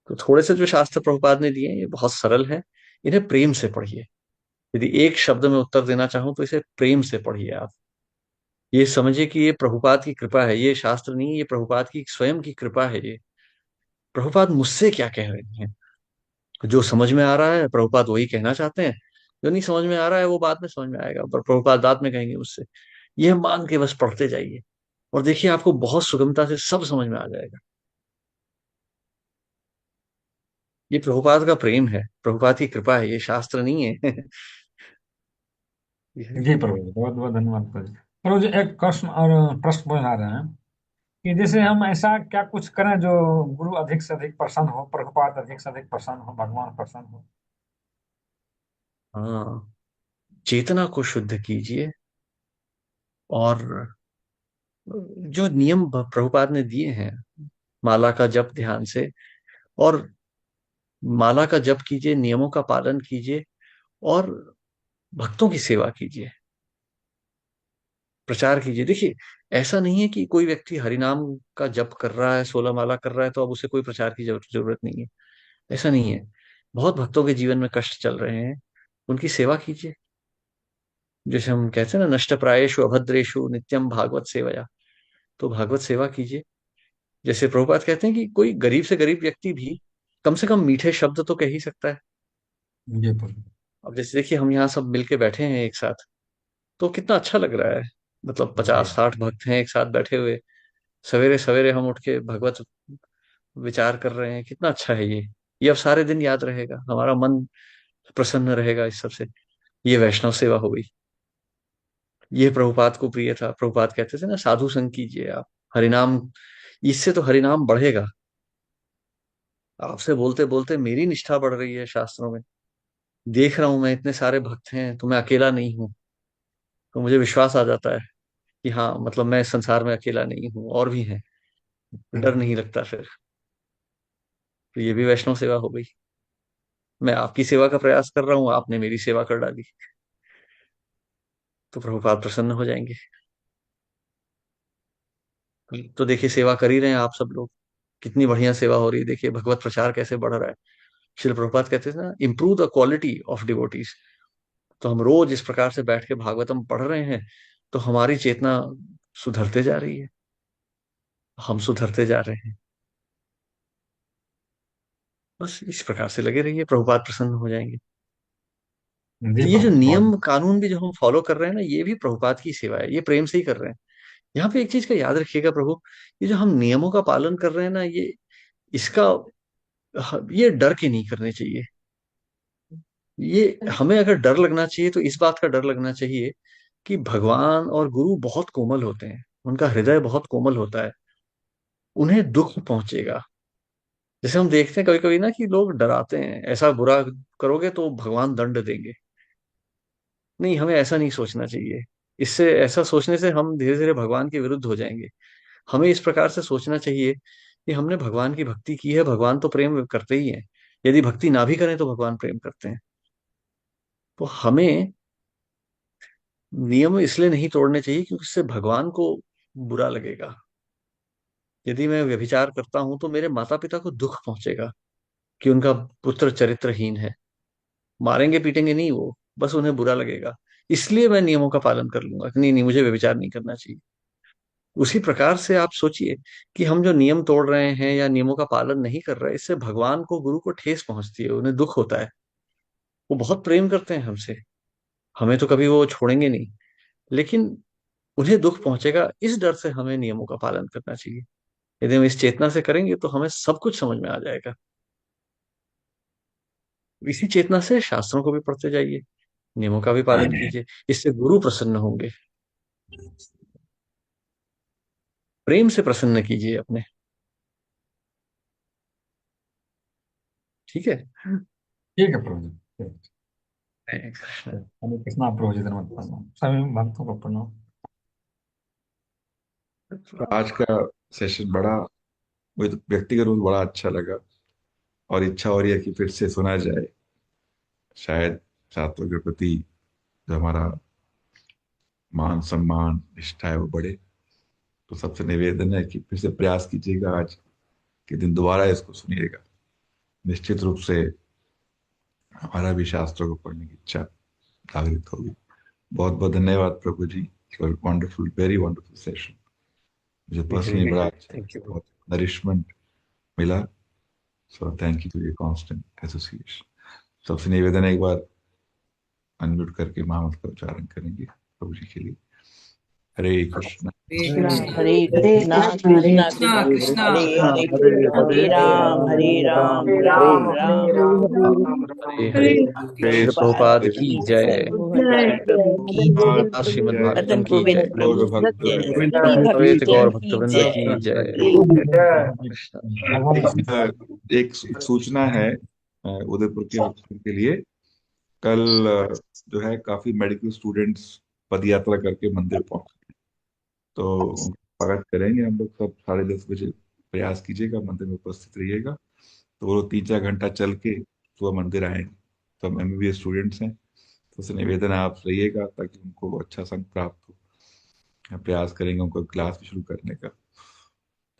तो थोड़े से जो शास्त्र प्रभुपाद ने दिए हैं, ये बहुत सरल है, इन्हें प्रेम से पढ़िए। यदि एक शब्द में उत्तर देना चाहूं तो इसे प्रेम से पढ़िए आप। ये समझिए कि ये प्रभुपाद की कृपा है, ये शास्त्र नहीं, ये प्रभुपाद की स्वयं की कृपा है। ये प्रभुपाद मुझसे क्या कह रहे हैं, जो समझ में आ रहा है प्रभुपाद वही कहना चाहते हैं, जो नहीं समझ में आ रहा है वो बाद में समझ में आएगा, पर प्रभुपाद बाद में कहेंगे मुझसे। ये मान के बस पढ़ते जाइए और देखिए आपको बहुत सुगमता से सब समझ में आ जाएगा। ये प्रभुपाद का प्रेम है, प्रभुपाद की कृपा है, ये शास्त्र नहीं है। ये- जी प्रभु जी, बहुत बहुत धन्यवाद प्रभु जी। प्रभु जी एक प्रश्न और प्रश्न बना रहे हैं कि जैसे हम ऐसा क्या कुछ करें जो गुरु अधिक से अधिक प्रसन्न हो, प्रभुपाद अधिक से अधिक प्रसन्न हो, भगवान प्रसन्न हो। हाँ, चेतना को शुद्ध कीजिए और जो नियम प्रभुपाद ने दिए हैं, माला का जप ध्यान से, और माला का जप कीजिए, नियमों का पालन कीजिए और भक्तों की सेवा कीजिए, प्रचार कीजिए। देखिए, ऐसा नहीं है कि कोई व्यक्ति हरिनाम का जप कर रहा है, 16 माला कर रहा है, तो अब उसे कोई प्रचार की जरूरत नहीं है। ऐसा नहीं है। बहुत भक्तों के जीवन में कष्ट चल रहे हैं, उनकी सेवा कीजिए। जैसे हम कहते हैं ना, नष्ट प्रायेषु अभद्रेषु नित्यम भागवत सेवया, तो भागवत सेवा कीजिए। जैसे प्रभुपाद कहते हैं कि कोई गरीब से गरीब व्यक्ति भी कम से कम मीठे शब्द तो कह ही सकता है। जी प्रभु। अब जैसे देखिए, हम यहाँ सब मिलके बैठे हैं एक साथ, तो कितना अच्छा लग रहा है। मतलब जी 50-60 भक्त हैं एक साथ बैठे हुए, सवेरे सवेरे हम उठ के भगवत विचार कर रहे हैं, कितना अच्छा है ये अब सारे दिन याद रहेगा, हमारा मन प्रसन्न रहेगा इस सब से। ये वैष्णव सेवा हो गई। ये प्रभुपाद को प्रिय था, प्रभुपाद कहते थे ना, साधु संग कीजिए आप, हरिनाम, इससे तो हरिनाम बढ़ेगा। आपसे बोलते बोलते मेरी निष्ठा बढ़ रही है शास्त्रों में, देख रहा हूं मैं इतने सारे भक्त हैं, तो मैं अकेला नहीं हूँ। तो मुझे विश्वास आ जाता है कि हाँ, मतलब मैं इस संसार में अकेला नहीं हूँ, और भी हैं। डर नहीं लगता फिर। तो ये भी वैष्णव सेवा हो गई। मैं आपकी सेवा का प्रयास कर रहा हूँ, आपने मेरी सेवा कर डाली, तो प्रभुपाद प्रसन्न हो जाएंगे। तो देखिए, सेवा कर ही रहे हैं आप सब लोग, कितनी बढ़िया सेवा हो रही है। देखिए भगवत प्रचार कैसे बढ़ रहा है। श्रील प्रभुपाद कहते थे ना, improve the quality of devotees. तो हम रोज इस प्रकार से बैठ के भागवतम पढ़ रहे हैं, तो हमारी चेतना सुधरते जा रही है, हम सुधरते जा रहे हैं। बस इस प्रकार से लगे रहिए, प्रभुपाद प्रसन्न हो जाएंगे। जी तो ये जो प्रभु बहुत। नियम कानून भी जो हम फॉलो कर रहे हैं ना, ये भी प्रभुपाद की सेवा है, ये प्रेम से ही कर रहे हैं। यहाँ पे एक चीज का याद रखिएगा प्रभु, ये जो हम नियमों का पालन कर रहे हैं ना, ये इसका ये डर के नहीं करने चाहिए। ये हमें अगर डर लगना चाहिए तो इस बात का डर लगना चाहिए कि भगवान और गुरु बहुत कोमल होते हैं, उनका हृदय बहुत कोमल होता है, उन्हें दुख पहुंचेगा। जैसे हम देखते हैं कभी कभी ना कि लोग डराते हैं, ऐसा बुरा करोगे तो भगवान दंड देंगे। नहीं, हमें ऐसा नहीं सोचना चाहिए। इससे ऐसा सोचने से हम धीरे धीरे भगवान के विरुद्ध हो जाएंगे। हमें इस प्रकार से सोचना चाहिए कि हमने भगवान की भक्ति की है, भगवान तो प्रेम करते ही हैं। यदि भक्ति ना भी करें तो भगवान प्रेम करते हैं। तो हमें नियम इसलिए नहीं तोड़ने चाहिए क्योंकि इससे भगवान को बुरा लगेगा। यदि मैं व्यभिचार करता हूं तो मेरे माता पिता को दुख पहुंचेगा कि उनका पुत्र चरित्रहीन है। मारेंगे पीटेंगे नहीं वो, बस उन्हें बुरा लगेगा। इसलिए मैं नियमों का पालन कर लूंगा कि नहीं नहीं, मुझे व्यभिचार नहीं करना चाहिए। उसी प्रकार से आप सोचिए कि हम जो नियम तोड़ रहे हैं या नियमों का पालन नहीं कर रहे, इससे भगवान को, गुरु को ठेस पहुंचती है, उन्हें दुख होता है। वो बहुत प्रेम करते हैं हमसे, हमें तो कभी वो छोड़ेंगे नहीं, लेकिन उन्हें दुख पहुंचेगा। इस डर से हमें नियमों का पालन करना चाहिए। यदि हम इस चेतना से करेंगे तो हमें सब कुछ समझ में आ जाएगा। इसी चेतना से शास्त्रों को भी पढ़ते जाइए, नियमों का भी पालन कीजिए। इससे गुरु प्रसन्न होंगे। प्रेम से प्रसन्न कीजिए अपने। ठीक है। ठीक है प्रभु जी। हरे कृष्ण। हरे कृष्णा प्रभु जी, धन्यवाद प्रणाम सभी भक्तों को प्रणाम। तो आज का सेशन बड़ा, मुझे तो व्यक्तिगत रूप से बड़ा अच्छा लगा, और इच्छा हो रही है कि फिर से सुना जाए। शायद छात्रों के प्रति जो हमारा मान सम्मान निष्ठा है वो बढ़े। तो सबसे निवेदन है कि फिर से प्रयास कीजिएगा, आज के दिन दोबारा इसको सुनिएगा। निश्चित रूप से हमारा भी शास्त्रों को पढ़ने की इच्छा जागृत होगी। बहुत बहुत धन्यवाद प्रभु जी, वंडरफुल, वेरी वंडरफुल सेशन। मुझे पर्सनली बड़ा अच्छा थैंक लगा, यू। बहुत नरिशमेंट मिला। So thank you for your constant association. सबसे निवेदन है, एक बार अनम्यूट करके महामंत्र का उच्चारण करेंगे प्रभु जी के लिए। हरे कृष्ण हरे कृष्णा कृष्णा कृष्णा हरे हरे हरे राम राम राम हरे हरे हरे। हरे श्रील प्रभुपाद हरे की जय। प्रभु की जय। श्रीमद् भागवतम रतन की जय। गोविंद प्रभु गौर भक्त जय, वृंद सभी सवेत भक्तजन गौर की भक्तवृंद जय। की जय। एक भगवान एक सूचना है उदयपुर के भक्तों के लिए। कल जो है काफी मेडिकल स्टूडेंट्स पद यात्रा करके मंदिर पहुंचे, तो उनका स्वागत करेंगे हम लोग सब 10:30 बजे। प्रयास कीजिएगा मंदिर में उपस्थित रहिएगा। तो वो 3-4 घंटा चल के सुबह मंदिर आएंगे। तो हम एमबीबीएस स्टूडेंट्स हैं, तो उससे निवेदन है आप रहिएगा ताकि उनको अच्छा संग प्राप्त हो। हम प्रयास करेंगे उनको क्लास भी शुरू करने का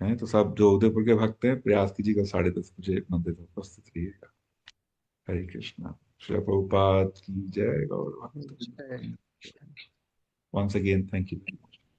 है। तो सब जो उदयपुर के भक्त हैं, प्रयास कीजिएगा 10:30 बजे मंदिर में उपस्थित रहिएगा। हरे कृष्णा। श्री प्रभुपाद की जय। गौर भक्त। जय। Once again thank you.